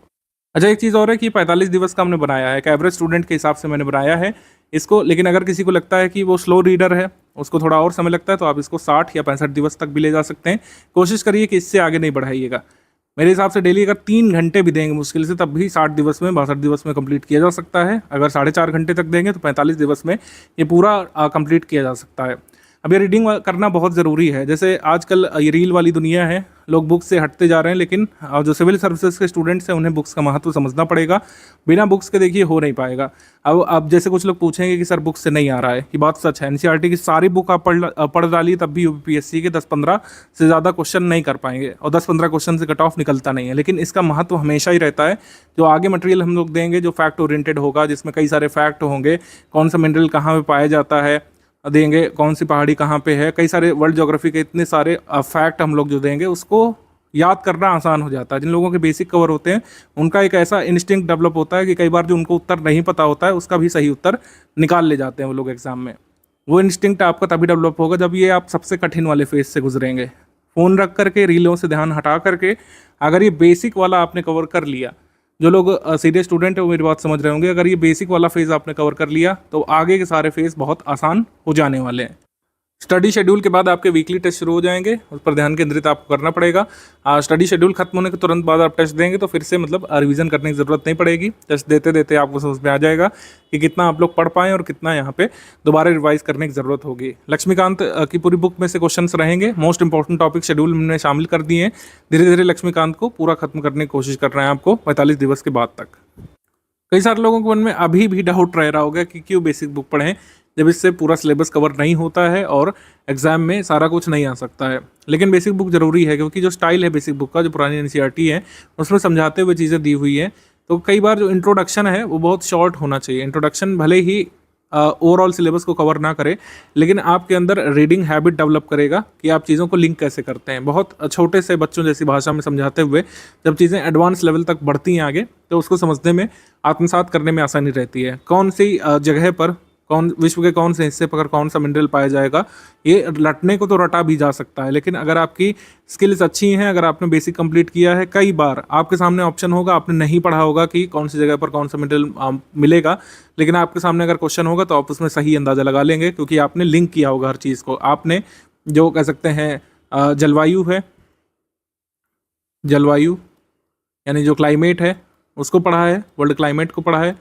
अच्छा, एक चीज़ और है कि 45 दिवस का हमने बनाया है, एक एवरेज स्टूडेंट के हिसाब से मैंने बनाया है इसको। लेकिन अगर किसी को लगता है कि वो स्लो रीडर है, उसको थोड़ा और समय लगता है, तो आप इसको 60 या 65 दिवस तक भी ले जा सकते हैं। कोशिश करिए कि इससे आगे नहीं बढ़ाइएगा। मेरे हिसाब से डेली अगर 3 घंटे भी देंगे मुश्किल से, तब भी 60 दिवस में, 62 दिवस में कंप्लीट किया जा सकता है। अगर 4.5 घंटे तक देंगे तो 45 दिवस में ये पूरा कंप्लीट किया जा सकता है। अब ये रीडिंग करना बहुत ज़रूरी है। जैसे आजकल ये रील वाली दुनिया है, लोग बुक्स से हटते जा रहे हैं, लेकिन जो सिविल सर्विसेज के स्टूडेंट्स हैं उन्हें बुक्स का महत्व समझना पड़ेगा। बिना बुक्स के देखिए हो नहीं पाएगा। अब जैसे कुछ लोग पूछेंगे कि सर बुक्स से नहीं आ रहा है, ये बात सच है। एनसीईआरटी की सारी बुक आप पढ़ डालिए तब भी यूपीएससी के 10-15 से ज़्यादा क्वेश्चन नहीं कर पाएंगे, और 10-15 क्वेश्चन से कट ऑफ निकलता नहीं है। लेकिन इसका महत्व हमेशा ही रहता है। जो आगे मटेरियल हम लोग देंगे जो फैक्ट ओरिएंटेड होगा, जिसमें कई सारे फैक्ट होंगे, कौन सा मिनरल कहाँ पे पाया जाता है देंगे, कौन सी पहाड़ी कहाँ पे है, कई सारे वर्ल्ड ज्योग्राफी के इतने सारे फैक्ट हम लोग जो देंगे उसको याद करना आसान हो जाता है। जिन लोगों के बेसिक कवर होते हैं उनका एक ऐसा इंस्टिंक्ट डेवलप होता है कि कई बार जो उनको उत्तर नहीं पता होता है उसका भी सही उत्तर निकाल ले जाते हैं वो लोग एग्जाम में। वो इंस्टिंक्ट आपका तभी डेवलप होगा जब ये आप सबसे कठिन वाले फेज से गुजरेंगे। फ़ोन रख करके, रीलों से ध्यान हटा करके अगर ये बेसिक वाला आपने कवर कर लिया, जो लोग सीरियस स्टूडेंट है वो मेरी बात समझ रहे होंगे, अगर ये बेसिक वाला फेज़ आपने कवर कर लिया तो आगे के सारे फेज़ बहुत आसान हो जाने वाले हैं। स्टडी शेड्यूल के बाद आपके वीकली टेस्ट शुरू हो जाएंगे, उस पर ध्यान केंद्रित आपको करना पड़ेगा। स्टडी शेड्यूल खत्म होने के तुरंत बाद आप टेस्ट देंगे तो फिर से मतलब रिवीजन करने की ज़रूरत नहीं पड़ेगी। टेस्ट देते देते आपको समझ में आ जाएगा कि कितना आप लोग पढ़ पाएँ और कितना यहाँ पे दोबारा रिवाइज करने की ज़रूरत होगी। लक्ष्मीकांत की पूरी बुक में से क्वेश्चंस रहेंगे, मोस्ट इंपॉर्टेंट टॉपिक शेड्यूल में शामिल कर दिए हैं। धीरे धीरे लक्ष्मीकांत को पूरा खत्म करने की कोशिश कर रहे हैं आपको 45 दिवस के बाद तक। कई सारे लोगों के मन में अभी भी डाउट रह रहा होगा कि क्यों बेसिक बुक पढ़ें जब इससे पूरा सिलेबस कवर नहीं होता है और एग्जाम में सारा कुछ नहीं आ सकता है। लेकिन बेसिक बुक जरूरी है, क्योंकि जो स्टाइल है बेसिक बुक का, जो पुरानी एनसीईआरटी है उसमें समझाते हुए चीज़ें दी हुई हैं। तो कई बार जो इंट्रोडक्शन है वो बहुत शॉर्ट होना चाहिए। इंट्रोडक्शन भले ही ओवरऑल सिलेबस को कवर ना करे, लेकिन आपके अंदर रीडिंग हैबिट डेवलप करेगा कि आप चीज़ों को लिंक कैसे करते हैं। बहुत छोटे से बच्चों जैसी भाषा में समझाते हुए जब चीज़ें एडवांस लेवल तक बढ़ती हैं आगे, तो उसको समझने में, आत्मसात करने में आसानी रहती है। कौन सी जगह पर विश्व के कौन से हिस्से पर कौन सा मिनरल पाया जाएगा, ये रटने को तो रटा भी जा सकता है, लेकिन अगर आपकी स्किल्स अच्छी हैं, अगर आपने बेसिक कंप्लीट किया है, कई बार आपके सामने ऑप्शन होगा, आपने नहीं पढ़ा होगा कि कौन सी जगह पर कौन सा मिनरल मिलेगा, लेकिन आपके सामने अगर क्वेश्चन होगा तो आप उसमें सही अंदाज़ा लगा लेंगे, क्योंकि आपने लिंक किया होगा हर चीज़ को। आपने जो कह सकते हैं जलवायु है, जलवायु यानी जो क्लाइमेट है उसको पढ़ा है, वर्ल्ड क्लाइमेट को पढ़ा है।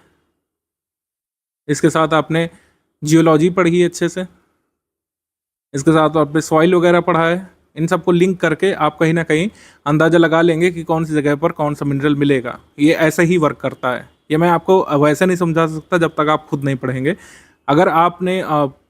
इसके साथ आपने जियोलॉजी पढ़ी है अच्छे से, इसके साथ आपने सॉइल वगैरह पढ़ा है। इन सबको लिंक करके आप कहीं ना कहीं अंदाज़ा लगा लेंगे कि कौन सी जगह पर कौन सा मिनरल मिलेगा। ये ऐसे ही वर्क करता है। ये मैं आपको वैसे नहीं समझा सकता जब तक आप खुद नहीं पढ़ेंगे। अगर आपने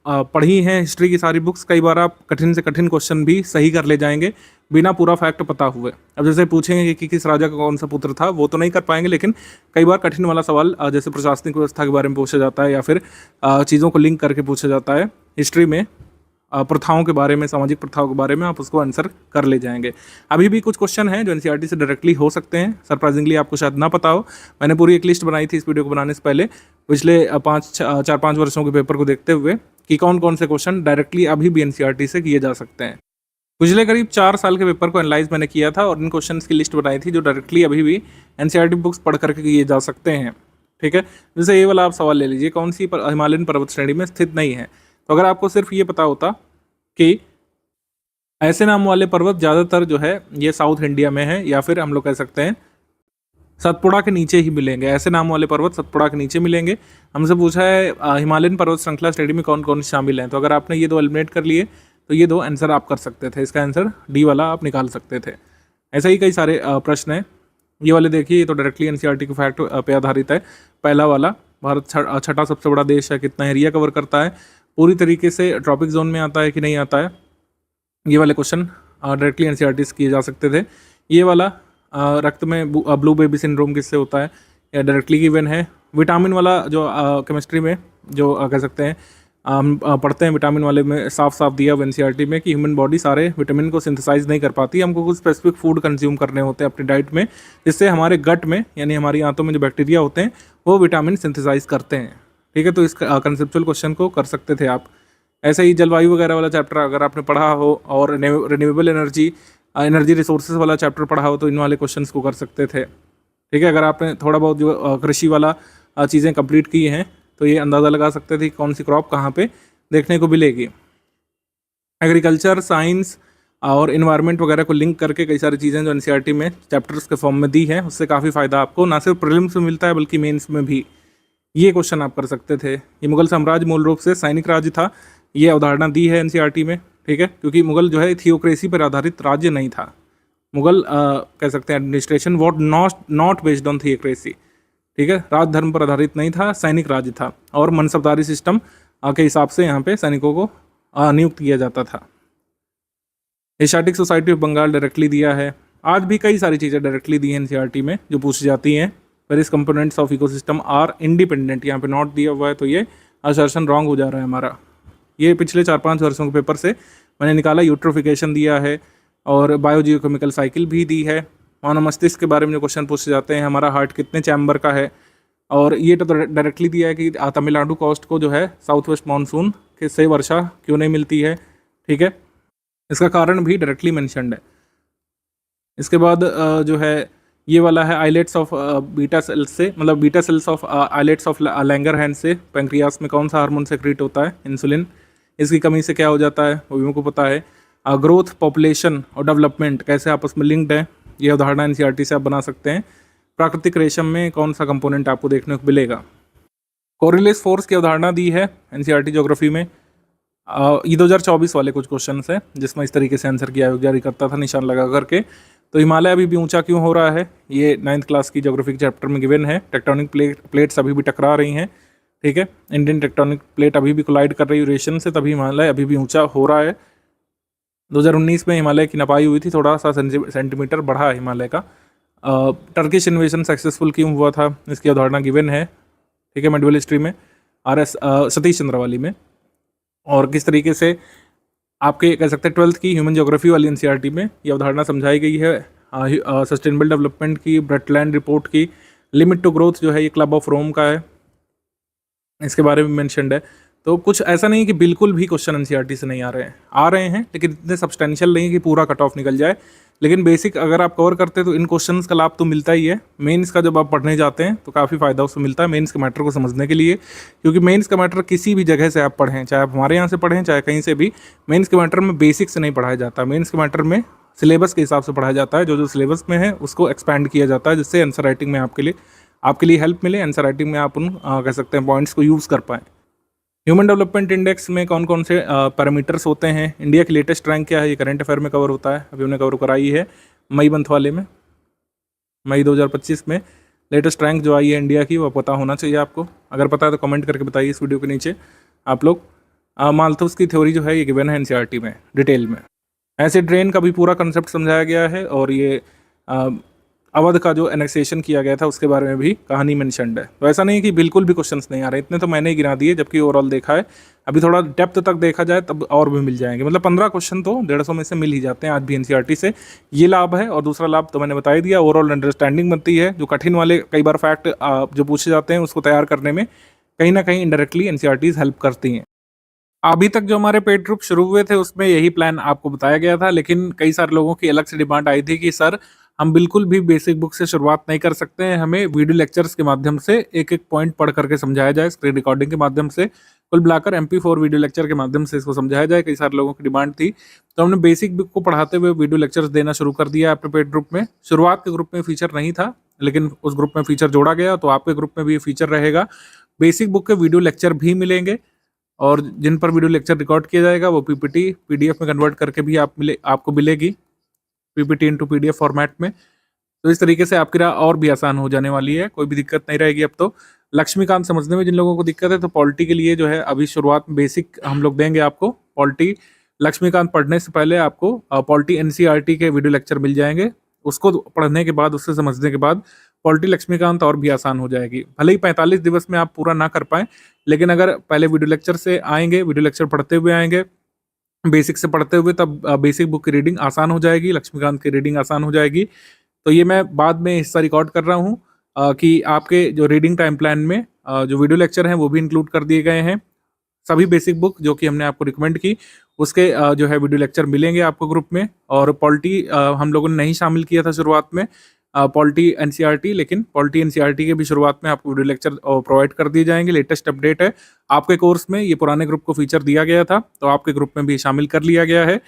पढ़ी हैं हिस्ट्री की सारी बुक्स, कई बार आप कठिन से कठिन क्वेश्चन भी सही कर ले जाएंगे बिना पूरा फैक्ट पता हुए। अब जैसे पूछेंगे कि किस राजा का कौन सा पुत्र था, वो तो नहीं कर पाएंगे, लेकिन कई बार कठिन वाला सवाल जैसे प्रशासनिक व्यवस्था के बारे में पूछा जाता है, या फिर चीज़ों को लिंक करके पूछा जाता है हिस्ट्री में, प्रथाओं के बारे में, सामाजिक प्रथाओं के बारे में, आप उसको आंसर कर ले जाएंगे। अभी भी कुछ क्वेश्चन हैं जो एनसीईआरटी से डायरेक्टली हो सकते हैं, सरप्राइजिंगली आपको शायद ना पता हो। मैंने पूरी एक लिस्ट बनाई थी इस वीडियो को बनाने से पहले, पिछले 4-5 वर्षों के पेपर को देखते हुए, कि कौन कौन से क्वेश्चन डायरेक्टली अभी भी एनसीईआरटी से किए जा सकते हैं। पिछले करीब 4 साल के पेपर को एनालाइज मैंने किया था और इन क्वेश्चंस की लिस्ट बनाई थी जो डायरेक्टली अभी भी एनसीईआरटी बुक्स पढ़ करके किए जा सकते हैं। ठीक है, जैसे ये वाला आप सवाल ले लीजिए, कौन सी हिमालयन पर्वत श्रेणी में स्थित नहीं है। तो अगर आपको सिर्फ ये पता होता कि ऐसे नाम वाले पर्वत ज़्यादातर जो है ये साउथ इंडिया में है, या फिर हम लोग कह सकते हैं सतपुड़ा के नीचे ही मिलेंगे, ऐसे नाम वाले पर्वत सतपुड़ा के नीचे मिलेंगे। हमसे पूछा है हिमालयन पर्वत श्रृंखला श्रेणी में कौन कौन शामिल हैं। तो अगर आपने ये 2 एलिमिनेट कर लिए तो ये 2 आंसर आप कर सकते थे, इसका आंसर डी वाला आप निकाल सकते थे। ऐसे ही कई सारे प्रश्न हैं। ये वाले देखिए, ये तो डायरेक्टली एनसीईआरटी के फैक्ट पे आधारित है। पहला वाला, भारत छठा सबसे बड़ा देश है, कितना एरिया कवर करता है, पूरी तरीके से ट्रॉपिक जोन में आता है कि नहीं आता है। ये वाले क्वेश्चन डायरेक्टली एनसीईआरटी से किए जा सकते थे। ये वाला रक्त में ब्लू बेबी सिंड्रोम किससे होता है, या डायरेक्टली गिवन है। विटामिन वाला जो केमिस्ट्री में जो कह सकते हैं हम पढ़ते हैं, विटामिन वाले में साफ साफ दिया हुआ एनसीईआरटी में कि ह्यूमन बॉडी सारे विटामिन को सिंथेसाइज नहीं कर पाती। हमको कुछ स्पेसिफिक फूड कंज्यूम करने होते हैं अपनी डाइट में, जिससे हमारे गट में यानी हमारी आंतों में जो बैक्टीरिया होते हैं वो विटामिन सिंथेसाइज करते हैं। ठीक है, तो इस कंसेप्चुअल क्वेश्चन को कर सकते थे आप। ऐसे ही जलवायु वगैरह वाला चैप्टर अगर आपने पढ़ा हो, और रिन्यूएबल एनर्जी रिसोर्सेज वाला चैप्टर पढ़ा हो, तो इन वाले क्वेश्चंस को कर सकते थे। ठीक है, अगर आपने थोड़ा बहुत जो कृषि वाला चीज़ें कंप्लीट की हैं तो ये अंदाज़ा लगा सकते थे कि कौन सी क्रॉप कहाँ पे देखने को मिलेगी। एग्रीकल्चर, साइंस और इन्वायरमेंट वगैरह को लिंक करके कई सारी चीज़ें जो एनसीईआरटी में चैप्टर्स के फॉर्म में दी है, उससे काफ़ी फ़ायदा आपको ना सिर्फ प्रीलिम्स में मिलता है बल्कि मेंस में भी। ये क्वेश्चन आप कर सकते थे। ये मुगल साम्राज्य मूल रूप से सैनिक राज्य था। ये अवधारणा दी है एनसीईआरटी में, ठीक है, क्योंकि मुगल जो है थियोक्रेसी पर आधारित राज्य नहीं था। मुगल कह सकते हैं administration what not based on theocracy, ठीक है, राज धर्म पर आधारित नहीं था, सैनिक राज्य था और मनसबदारी सिस्टम के हिसाब से यहाँ पे सैनिकों को नियुक्त किया जाता था। Asiatic Society of Bengal directly दिया है। आज भी कई सारी चीज़ें डायरेक्टली दी हैं एनसीईआरटी में जो पूछी जाती हैं। Various components of ecosystem are independent, यहाँ पे नॉट दिया हुआ है तो ये असर्शन रॉन्ग हो जा रहा है हमारा। ये पिछले 4-5 वर्षों के पेपर से मैंने निकाला। यूट्रोफिकेशन दिया है और बायोजियोकेमिकल साइकिल भी दी है। मानव मस्तिष्क के बारे में जो क्वेश्चन पूछे जाते हैं, हमारा हार्ट कितने चैम्बर का है, और ये तो डायरेक्टली दिया है कि तमिलनाडु कोस्ट को जो है साउथ वेस्ट मानसून के से वर्षा क्यों नहीं मिलती है, ठीक है, इसका कारण भी डायरेक्टली मेंशन्ड है। इसके बाद जो है ये वाला है आइलेट्स ऑफ बीटा सेल्स से, मतलब beta cells of islets of Langerhans से पैंक्रियास में कौन सा हार्मोन सेक्रेट होता है, इंसुलिन। इसकी कमी से क्या हो जाता है वो भी मुझको पता है। ग्रोथ, पॉपुलेशन और डेवलपमेंट कैसे आपस में लिंक्ड है, ये उदाहरण एनसीईआरटी से आप बना सकते हैं। प्राकृतिक रेशम में कौन सा कंपोनेंट आपको देखने को मिलेगा। कोरिलेस फोर्स की अवधारणा दी है एनसीईआरटी ज्योग्राफी में। ये 2024 वाले कुछ क्वेश्चन है जिसमें इस तरीके से आंसर किया जारी करता था निशान लगा करके। तो हिमालय अभी भी ऊंचा क्यों हो रहा है, ये 9th क्लास की ज्योग्राफी के चैप्टर में गिवन है। टेक्टोनिक प्लेट्स अभी भी टकरा रही हैं, ठीक है, इंडियन टेक्टोनिक प्लेट अभी भी कोलाइड कर रही है यूरेशियन से, तभी हिमालय अभी भी ऊंचा हो रहा है। 2019 में हिमालय की नपाई हुई थी, थोड़ा सा सेंटीमीटर बढ़ा हिमालय का। टर्किश इन्वेजन सक्सेसफुल क्यों हुआ था, इसकी अवधारणा गिवन है, ठीक है, मेडिवल हिस्ट्री में RS सतीश चंद्रावाली में। और किस तरीके से आपके कह सकते हैं 12th की ह्यूमन ज्योग्राफी वाली एनसीईआरटी में ये अवधारणा समझाई गई है। सस्टेनेबल डेवलपमेंट की, ब्रेटलैंड रिपोर्ट की, लिमिट टू ग्रोथ जो है ये क्लब ऑफ रोम का है, इसके बारे में मेंशन्ड है। तो कुछ ऐसा नहीं कि बिल्कुल भी क्वेश्चन एनसीईआरटी से नहीं आ रहे हैं, लेकिन इतने सब्सटेंशियल नहीं कि पूरा कट ऑफ निकल जाए। लेकिन बेसिक अगर आप कवर करते हैं तो इन क्वेश्चंस का लाभ तो मिलता ही है। मेंस का जब आप पढ़ने जाते हैं तो काफ़ी फायदा उससे मिलता है मेंस के मैटर को समझने के लिए, क्योंकि मेंस का मैटर किसी भी जगह से आप पढ़ें, चाहे आप हमारे यहाँ से पढ़ें चाहे कहीं से भी, मेंस के मैटर में बेसिक से नहीं पढ़ाया जाता। मेंस के मैटर में सिलेबस के हिसाब से पढ़ाया जाता है। जो सिलेबस में है उसको एक्सपैंड किया जाता है, जिससे आंसर राइटिंग में आपके लिए हेल्प मिले, आंसर राइटिंग में आप उन कह सकते हैं पॉइंट्स को यूज़ कर पाएँ। ह्यूमन डेवलपमेंट इंडेक्स में कौन कौन से पैरामीटर्स होते हैं, इंडिया की लेटेस्ट रैंक क्या है, ये करंट अफेयर में कवर होता है, अभी हमने कवर कराई है मई मंथ वाले में। मई 2025 में लेटेस्ट रैंक जो आई है इंडिया की वो पता होना चाहिए आपको। अगर पता है तो कमेंट करके बताइए इस वीडियो के नीचे आप लोग। माल्थस की थ्योरी जो है ये गिवन है एनसीईआरटी में डिटेल में। एसिड रेन का भी पूरा कंसेप्ट समझाया गया है, और ये अवध का जो एनेक्सेशन किया गया था उसके बारे में भी कहानी मेंशन्ड है। तो ऐसा नहीं कि बिल्कुल भी क्वेश्चंस नहीं आ रहे, इतने तो मैंने ही गिना दिए, जबकि ओवरऑल देखा है। अभी थोड़ा डेप्थ तक देखा जाए तब और भी मिल जाएंगे, मतलब 15 क्वेश्चन तो 150 में से मिल ही जाते हैं आज भी एनसीईआरटी से। ये लाभ है, और दूसरा लाभ तो मैंने बता ही दिया, ओवरऑल अंडरस्टैंडिंग बनती है। जो कठिन वाले कई बार फैक्ट जो पूछे जाते हैं उसको तैयार करने में कहीं ना कहीं इनडायरेक्टली एनसीईआरटीज हेल्प करती हैं। अभी तक जो हमारे पेड ग्रुप शुरू हुए थे उसमें यही प्लान आपको बताया गया था, लेकिन कई सारे लोगों की अलग से डिमांड आई थी कि सर हम बिल्कुल भी बेसिक बुक से शुरुआत नहीं कर सकते हैं, हमें वीडियो लेक्चर्स के माध्यम से एक एक पॉइंट पढ़ करके समझाया जाए, स्क्रीन रिकॉर्डिंग के माध्यम से, कुल मिलाकर MP4 वीडियो लेक्चर के माध्यम से इसको समझाया जाए। कई सारे लोगों की डिमांड थी, तो हमने बेसिक बुक को पढ़ाते हुए वीडियो लेक्चर्स देना शुरू कर दिया अपने पेड ग्रुप में। शुरुआत के ग्रुप में फीचर नहीं था, लेकिन उस ग्रुप में फीचर जोड़ा गया, तो आपके ग्रुप में भी ये फीचर रहेगा। बेसिक बुक के वीडियो लेक्चर भी मिलेंगे, और जिन पर वीडियो लेक्चर रिकॉर्ड किया जाएगा वो PPT PDF में कन्वर्ट करके भी आपको मिलेगी, PPT इंटू PDF फॉर्मेट में। तो इस तरीके से आपकी राह और भी आसान हो जाने वाली है, कोई भी दिक्कत नहीं रहेगी अब तो। लक्ष्मीकांत समझने में जिन लोगों को दिक्कत है, तो पॉलिटी के लिए जो है अभी शुरुआत में बेसिक हम लोग देंगे आपको। पॉलिटी लक्ष्मीकांत पढ़ने से पहले आपको पॉलिटी एनसीईआरटी के वीडियो लेक्चर मिल जाएंगे, उसको पढ़ने के बाद, उससे समझने के बाद पॉलिटी लक्ष्मीकांत और भी आसान हो जाएगी। भले ही 45 दिवस में आप पूरा ना कर पाएँ, लेकिन अगर पहले वीडियो लेक्चर से आएंगे, वीडियो लेक्चर पढ़ते हुए आएंगे, बेसिक से पढ़ते हुए, तब बेसिक बुक की रीडिंग आसान हो जाएगी, लक्ष्मीकांत की रीडिंग आसान हो जाएगी। तो ये मैं बाद में हिस्सा रिकॉर्ड कर रहा हूँ कि आपके जो रीडिंग टाइम प्लान में जो वीडियो लेक्चर हैं वो भी इंक्लूड कर दिए गए हैं। सभी बेसिक बुक जो कि हमने आपको रिकमेंड की उसके जो है वीडियो लेक्चर मिलेंगे आपको ग्रुप में। और पॉलिटी हम लोगों ने नहीं शामिल किया था शुरुआत में, पॉलिटी एनसीईआरटी, लेकिन पॉलिटी एनसीईआरटी के भी शुरुआत में आपको वीडियो लेक्चर प्रोवाइड कर दिए जाएंगे। लेटेस्ट अपडेट है आपके कोर्स में, ये पुराने ग्रुप को फीचर दिया गया था, तो आपके ग्रुप में भी शामिल कर लिया गया है,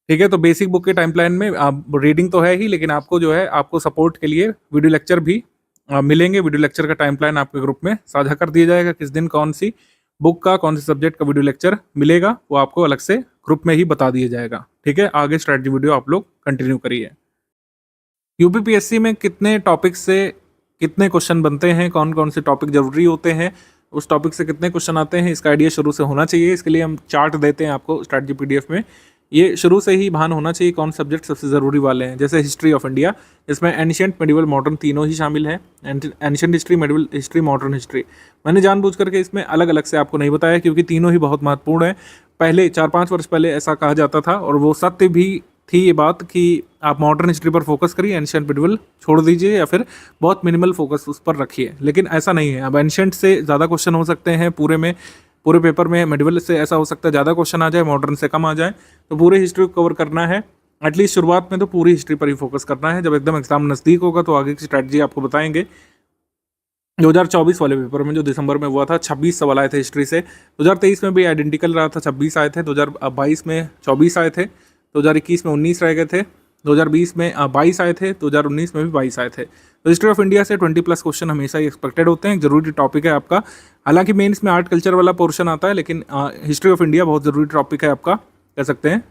ठीक है। तो बेसिक बुक के टाइम प्लान में रीडिंग तो है ही, लेकिन आपको जो है आपको सपोर्ट के लिए वीडियो लेक्चर भी मिलेंगे। वीडियो लेक्चर का टाइम प्लान आपके ग्रुप में साझा कर दिया जाएगा, किस दिन कौन सी बुक का कौन से सब्जेक्ट का वीडियो लेक्चर मिलेगा वो आपको अलग से ग्रुप में ही बता दिया जाएगा। ठीक है, आगे स्ट्रैटेजी वीडियो आप लोग कंटिन्यू करिए। यूपीपीएससी में कितने टॉपिक से कितने क्वेश्चन बनते हैं, कौन कौन से टॉपिक जरूरी होते हैं, उस टॉपिक से कितने क्वेश्चन आते हैं, इसका आइडिया शुरू से होना चाहिए। इसके लिए हम चार्ट देते हैं आपको स्ट्रैटेजी पीडीएफ में। ये शुरू से ही भान होना चाहिए कौन सब्जेक्ट सबसे ज़रूरी वाले हैं। जैसे हिस्ट्री ऑफ इंडिया, इसमें एंशिएंट, मेडिवल, मॉडर्न तीनों ही शामिल है। Ancient history, medieval history, modern history. मैंने जानबूझ करके इसमें अलग अलग से आपको नहीं बताया क्योंकि तीनों ही बहुत महत्वपूर्ण है। पहले 4-5 वर्ष पहले ऐसा कहा जाता था और वो सत्य भी थी ये बात कि आप मॉडर्न हिस्ट्री पर फोकस करिए, एंशिएंट मेडिवल छोड़ दीजिए या फिर बहुत मिनिमल फोकस उस पर रखिए। लेकिन ऐसा नहीं है, अब एंशिएंट से ज़्यादा क्वेश्चन हो सकते हैं पूरे पेपर में। मेडिवल से ऐसा हो सकता है ज़्यादा क्वेश्चन आ जाए, मॉडर्न से कम आ जाए। तो पूरे हिस्ट्री को कवर करना है, एटलीस्ट शुरुआत में तो पूरी हिस्ट्री पर ही फोकस करना है। जब एकदम एग्जाम नज़दीक होगा तो आगे की स्ट्रैटेजी आपको बताएंगे। 2024 वाले पेपर में जो दिसंबर में हुआ था 26 सवाल आए थे हिस्ट्री से। 2023 में भी आइडेंटिकल रहा था, 26 आए थे। 2022 में 24 आए थे। 2021 में 19 रह गए थे। 2020 में 22 आए थे। 2019 में भी 22 आए थे। तो हिस्ट्री ऑफ इंडिया से 20+ क्वेश्चन हमेशा ही एक्सपेक्टेड होते हैं। जरूरी टॉपिक है आपका। हालांकि मेंस में आर्ट कल्चर वाला पोर्शन आता है, लेकिन हिस्ट्री ऑफ इंडिया बहुत ज़रूरी टॉपिक है आपका, कह सकते हैं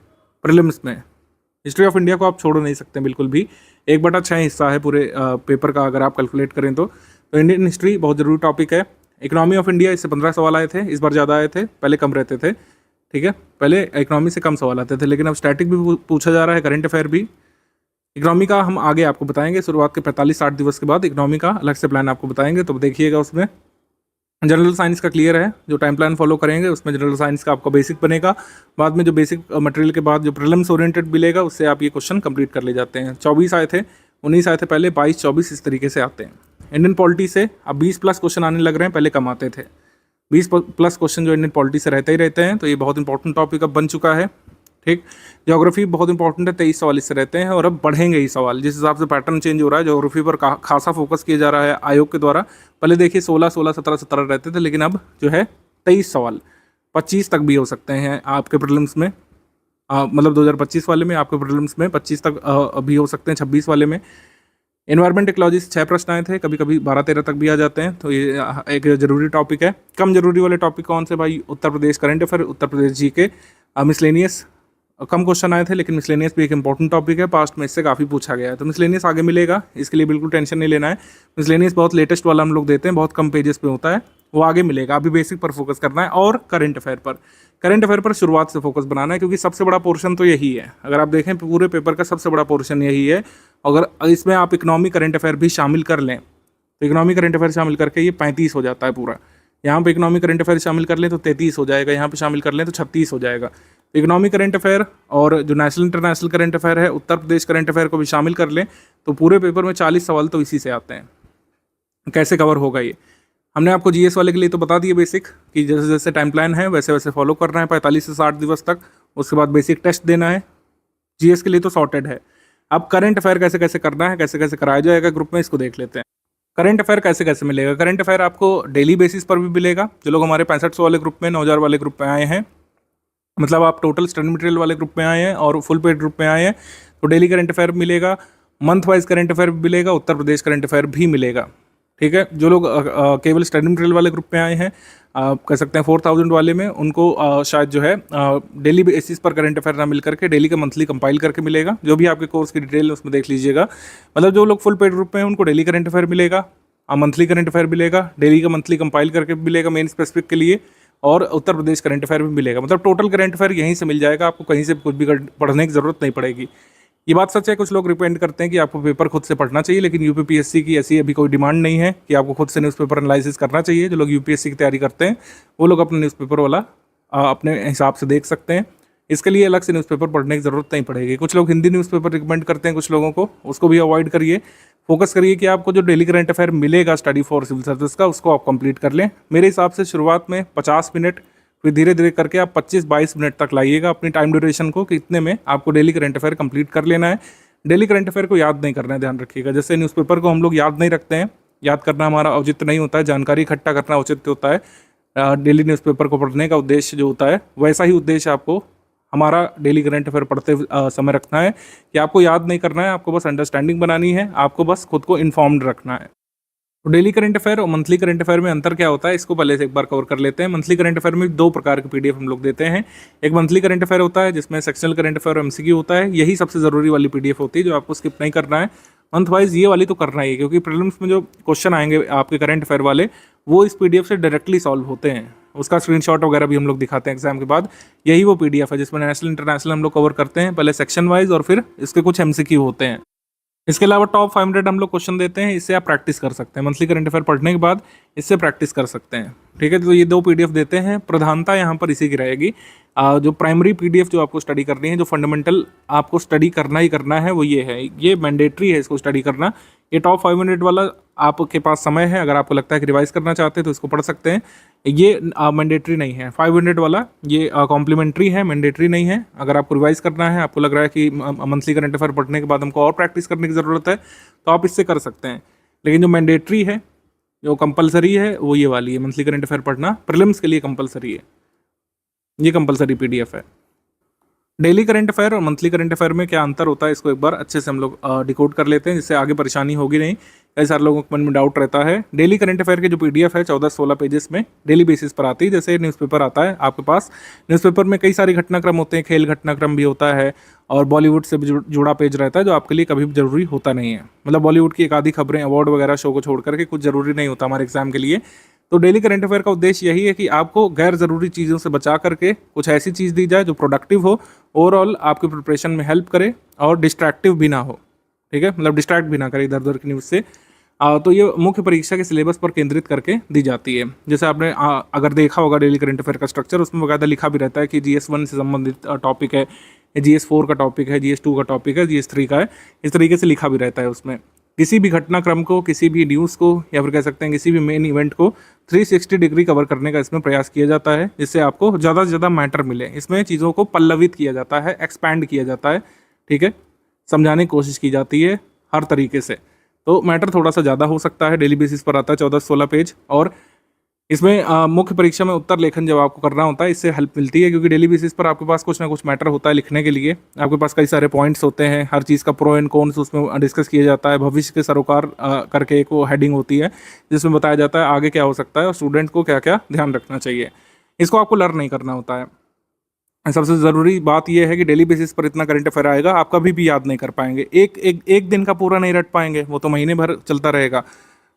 प्रीलिम्स में। हिस्ट्री ऑफ इंडिया को आप छोड़ नहीं सकते बिल्कुल भी। 1/6 हिस्सा है पूरे पेपर का अगर आप कैलकुलेट करें तो इंडियन हिस्ट्री बहुत ज़रूरी टॉपिक है। इकोनॉमी ऑफ इंडिया, इससे 15 सवाल आए थे, इस बार ज़्यादा आए थे, पहले कम रहते थे। ठीक है, पहले इकोनॉमी से कम सवाल आते थे, लेकिन अब स्टैटिक भी पूछा जा रहा है, करंट अफेयर भी। इकोनॉमी का हम आगे आपको बताएंगे, शुरुआत के 45-60 दिवस के बाद इकोनॉमी का अलग से प्लान आपको बताएंगे, तो देखिएगा। उसमें जनरल साइंस का क्लियर है, जो टाइम प्लान फॉलो करेंगे उसमें जनरल साइंस का आपका बेसिक बनेगा। बाद में जो बेसिक मटेरियल के बाद जो प्रीलिम्स ओरिएंटेड मिलेगा उससे आप ये क्वेश्चन कंप्लीट कर ले जाते हैं। 24 आए थे, 19 आए थे पहले, 22, 24 इस तरीके से आते हैं। इंडियन पॉलिटी से अब 20+ क्वेश्चन आने लग रहे हैं, पहले कम आते थे। 20+ क्वेश्चन जो इंडियन पॉलिटी से रहते ही रहते हैं, तो ये बहुत इंपॉर्टेंट टॉपिक अब बन चुका है। ठीक, ज्योग्राफी बहुत इंपॉर्टेंट है, 23 सवाल इससे रहते हैं और अब बढ़ेंगे ही सवाल। जिस हिसाब से पैटर्न चेंज हो रहा है, ज्योग्राफी पर खासा फोकस किया जा रहा है आयोग के द्वारा। पहले देखिए 16, 17 रहते थे, लेकिन अब जो है 23 सवाल, 25 तक भी हो सकते हैं आपके प्रीलिम्स में। मतलब 2025 वाले में आपके प्रीलिम्स में 25 तक भी हो सकते हैं, 26 वाले में। एनवायरमेंट टेक्नोलॉजी से 6 प्रश्न आए थे, कभी कभी 12-13 तक भी आ जाते हैं, तो ये एक जरूरी टॉपिक है। कम जरूरी वाले टॉपिक कौन से भाई? Uttar Pradesh current affair, Uttar Pradesh GK, miscellaneous कम क्वेश्चन आए थे, लेकिन मिसलेनियस भी एक इंपॉर्टेंट टॉपिक है, पास्ट में इससे काफ़ी पूछा गया है, तो मिसलेनियस आगे मिलेगा, इसके लिए बिल्कुल टेंशन नहीं लेना है। मिसलेनियस बहुत लेटेस्ट वाला हम लोग देते हैं, बहुत कम पेजेस पे होता है, वो आगे मिलेगा। अभी बेसिक पर फोकस करना है और करंट अफेयर पर शुरुआत से फोकस बनाना है, क्योंकि सबसे बड़ा पोर्शन तो यही है। अगर आप देखें पूरे पेपर का सबसे बड़ा पोर्शन यही है। अगर इसमें आप इकोनॉमी करंट अफेयर भी शामिल कर लें तो इकोनॉमी करंट अफेयर शामिल करके ये 35 हो जाता है पूरा। यहाँ पे इकोनॉमी करंट अफेयर शामिल कर लें तो 33 हो जाएगा, यहाँ पे शामिल कर लें तो 36 हो जाएगा। इकोनॉमी करंट अफेयर और जो नेशनल इंटरनेशनल करंट अफेयर है, उत्तर प्रदेश करंट अफेयर को भी शामिल कर लें तो पूरे पेपर में 40 सवाल तो इसी से आते हैं। कैसे कवर होगा ये हमने आपको जीएस वाले के लिए तो बता दिए बेसिक, कि जैसे जैसे टाइम प्लान है वैसे वैसे फॉलो करना है 45 से 60 दिवस तक। उसके बाद बेसिक टेस्ट देना है, जीएस के लिए तो सॉर्टेड है। अब करंट अफेयर कैसे कैसे करना है, कैसे कैसे कराया जाएगा ग्रुप में, इसको देख लेते हैं। करंट अफेयर कैसे कैसे मिलेगा? करंट अफेयर आपको डेली बेसिस पर भी मिलेगा। जो लोग हमारे 6500 वाले ग्रुप में, 9000 वाले ग्रुप में आए हैं, मतलब आप टोटल स्टडी मटेरियल वाले ग्रुप में आए हैं और फुल पेड ग्रुप में आए हैं, तो डेली करंट अफेयर मिलेगा, मंथ वाइज करंट अफेयर भी मिलेगा, उत्तर प्रदेश करंट अफेयर भी मिलेगा। ठीक है, जो लोग केवल स्टडी मटेरियल वाले ग्रुप में आए हैं, कह सकते हैं 4000 वाले में, उनको शायद जो है डेली बेसिस पर करंट अफेयर ना मिल करके डेली का मंथली कंपाइल करके मिलेगा। जो भी आपके कोर्स की डिटेल है उसमें देख लीजिएगा। मतलब जो लोग फुल पेड ग्रुप में हैं उनको डेली करंट अफेयर मिलेगा, मंथली करंट अफेयर मिलेगा, डेली का मंथली कंपाइल करके मिलेगा मेन स्पेसिफिक के लिए, और उत्तर प्रदेश करंट अफेयर भी मिलेगा। मतलब टोटल करंट अफेयर यहीं से मिल जाएगा, आपको कहीं से कुछ भी पढ़ने की जरूरत नहीं पड़ेगी। ये बात सच है, कुछ लोग रिकमेंड करते हैं कि आपको पेपर खुद से पढ़ना चाहिए, लेकिन यूपीपीएससी की ऐसी अभी कोई डिमांड नहीं है कि आपको खुद से न्यूज़पेपर एनालिसिस करना चाहिए। जो लोग यूपीएससी की तैयारी करते हैं वो लोग अपने न्यूज़पेपर वाला अपने हिसाब से देख सकते हैं। इसके लिए अलग से न्यूज़पेपर पढ़ने की ज़रूरत नहीं पड़ेगी। कुछ लोग हिंदी न्यूज़पेपर रिकमेंड करते हैं कुछ लोगों को, उसको भी अवॉइड करिए। फोकस करिए कि आपको जो डेली करंट अफेयर मिलेगा स्टडी फॉर सिविल सर्विस का, उसको आप कंप्लीट कर लें। मेरे हिसाब से शुरुआत में 50 मिनट, फिर धीरे धीरे करके आप 25-22 मिनट तक लाइएगा अपनी टाइम ड्यूरेशन को, कि इतने में आपको डेली करंट अफेयर कंप्लीट कर लेना है। डेली करंट अफेयर को याद नहीं करना है, ध्यान रखिएगा। जैसे न्यूज़पेपर को हम लोग याद नहीं रखते हैं, याद करना हमारा औचित्य नहीं होता है, जानकारी इकट्ठा करना औचित्य होता है। डेली न्यूज़पेपर को पढ़ने का उद्देश्य जो होता है, वैसा ही उद्देश्य आपको हमारा डेली करंट अफेयर पढ़ते समय रखना है, कि आपको याद नहीं करना है, आपको बस अंडरस्टैंडिंग बनानी है, आपको बस खुद को इन्फॉर्म्ड रखना है। तो डेली करंट अफेयर और मंथली करंट अफेयर में अंतर क्या होता है, इसको पहले से एक बार कवर कर लेते हैं। मंथली करंट अफेयर में दो प्रकार के पीडीएफ हम लोग देते हैं। एक मंथली करंट अफेयर होता है जिसमें सेक्शनल करंट अफेयर और एमसीक्यू होता है, यही सबसे जरूरी वाली पीडीएफ होती है जो आपको स्किप नहीं करना है। मंथ वाइज ये वाली तो करना ही है, क्योंकि प्रीलिम्स में जो क्वेश्चन आएंगे आपके करंट अफेयर वाले वो इस पीडीएफ से डायरेक्टली सॉल्व होते हैं। उसका स्क्रीनशॉट वगैरह भी हम लोग दिखाते हैं एग्जाम के बाद। यही वो पीडीएफ है जिसमें नेशनल इंटरनेशनल हम लोग कवर करते हैं, पहले सेक्शन वाइज और फिर इसके कुछ एमसीक्यू होते हैं। इसके अलावा टॉप 500 हम लोग क्वेश्चन देते हैं, इससे आप प्रैक्टिस कर सकते हैं। मंथली करंट अफेयर पढ़ने के बाद इससे प्रैक्टिस कर सकते हैं, ठीक है। तो ये दो पीडीएफ देते हैं, प्रधानता यहाँ पर इसी की रहेगी। जो प्राइमरी पीडीएफ जो आपको स्टडी करनी है, जो फंडामेंटल आपको स्टडी करना ही करना है, वो ये है, ये मैंडेटरी है इसको स्टडी करना। ये टॉप 500 वाला आपके पास समय है, अगर आपको लगता है कि रिवाइज करना चाहते हैं तो इसको पढ़ सकते हैं। ये मैंडेटरी नहीं है। 500 वाला ये कॉम्प्लीमेंट्री है, मैंडेटरी नहीं है। अगर आपको रिवाइज करना है, आपको लग रहा है कि मंथली करंट अफेयर पढ़ने के बाद हमको और प्रैक्टिस करने की ज़रूरत है, तो आप इससे कर सकते हैं। लेकिन जो मैंडेटरी है, जो कंपलसरी है, वो ये वाली है। मंथली करंट अफेयर पढ़ना प्रीलिम्स के लिए कंपलसरी है, ये कंपलसरी पीडीएफ है। डेली करंट अफेयर और मंथली करंट अफेयर में क्या अंतर होता है, इसको एक बार अच्छे से हम लोग डिकोड कर लेते हैं, जिससे आगे परेशानी होगी नहीं। कई सारे लोगों के मन में डाउट रहता है। डेली करंट अफेयर के जो पीडीएफ है 14-16 पेजेस में डेली बेसिस पर आती है। जैसे न्यूज़पेपर आता है आपके पास, न्यूज़पेपर में कई सारे घटनाक्रम होते हैं, खेल घटनाक्रम भी होता है और बॉलीवुड से भी जुड़ा पेज रहता है, जो आपके लिए कभी भी जरूरी होता नहीं है। मतलब बॉलीवुड की एक आधी खबरें, अवार्ड वगैरह शो को छोड़ करके कुछ जरूरी नहीं होता हमारे एग्जाम के लिए। तो डेली करंट अफेयर का उद्देश्य यही है कि आपको गैर ज़रूरी चीज़ों से बचा करके कुछ ऐसी चीज़ दी जाए जो प्रोडक्टिव हो, ओवरऑल आपके प्रिपरेशन में हेल्प करे और डिस्ट्रैक्टिव भी ना हो, ठीक है, मतलब डिस्ट्रैक्ट भी ना करे इधर उधर की न्यूज़ से। तो ये मुख्य परीक्षा के सिलेबस पर केंद्रित करके दी जाती है। जैसे आपने अगर देखा होगा डेली करंट अफेयर का स्ट्रक्चर, उसमें बकायदा लिखा भी रहता है कि GS1 से संबंधित टॉपिक है, GS4 का टॉपिक है, GS2 का टॉपिक है, GS3 का है, इस तरीके से लिखा भी रहता है उसमें। किसी भी घटनाक्रम को, किसी भी न्यूज़ को, या फिर कह सकते हैं किसी भी मेन इवेंट को 360 डिग्री कवर करने का इसमें प्रयास किया जाता है, जिससे आपको ज़्यादा से ज़्यादा मैटर मिले। इसमें चीज़ों को पल्लवित किया जाता है, एक्सपैंड किया जाता है, ठीक है, समझाने की कोशिश की जाती है हर तरीके से। तो मैटर थोड़ा सा ज़्यादा हो सकता है। डेली बेसिस पर आता है 14-16 पेज, और इसमें मुख्य परीक्षा में उत्तर लेखन जब आपको करना होता है, इससे हेल्प मिलती है, क्योंकि डेली बेसिस पर आपके पास कुछ ना कुछ मैटर होता है लिखने के लिए। आपके पास कई सारे पॉइंट्स होते हैं, हर चीज़ का प्रो एंड कॉन्स उसमें डिस्कस किया जाता है। भविष्य के सरोकार करके एक वो हेडिंग होती है जिसमें बताया जाता है आगे क्या हो सकता है और स्टूडेंट को क्या क्या ध्यान रखना चाहिए। इसको आपको लर्न नहीं करना होता है। सबसे ज़रूरी बात यह है कि डेली बेसिस पर इतना करंट अफेयर आएगा, आप कभी भी याद नहीं कर पाएंगे। एक दिन का पूरा नहीं रट पाएंगे, वो तो महीने भर चलता रहेगा।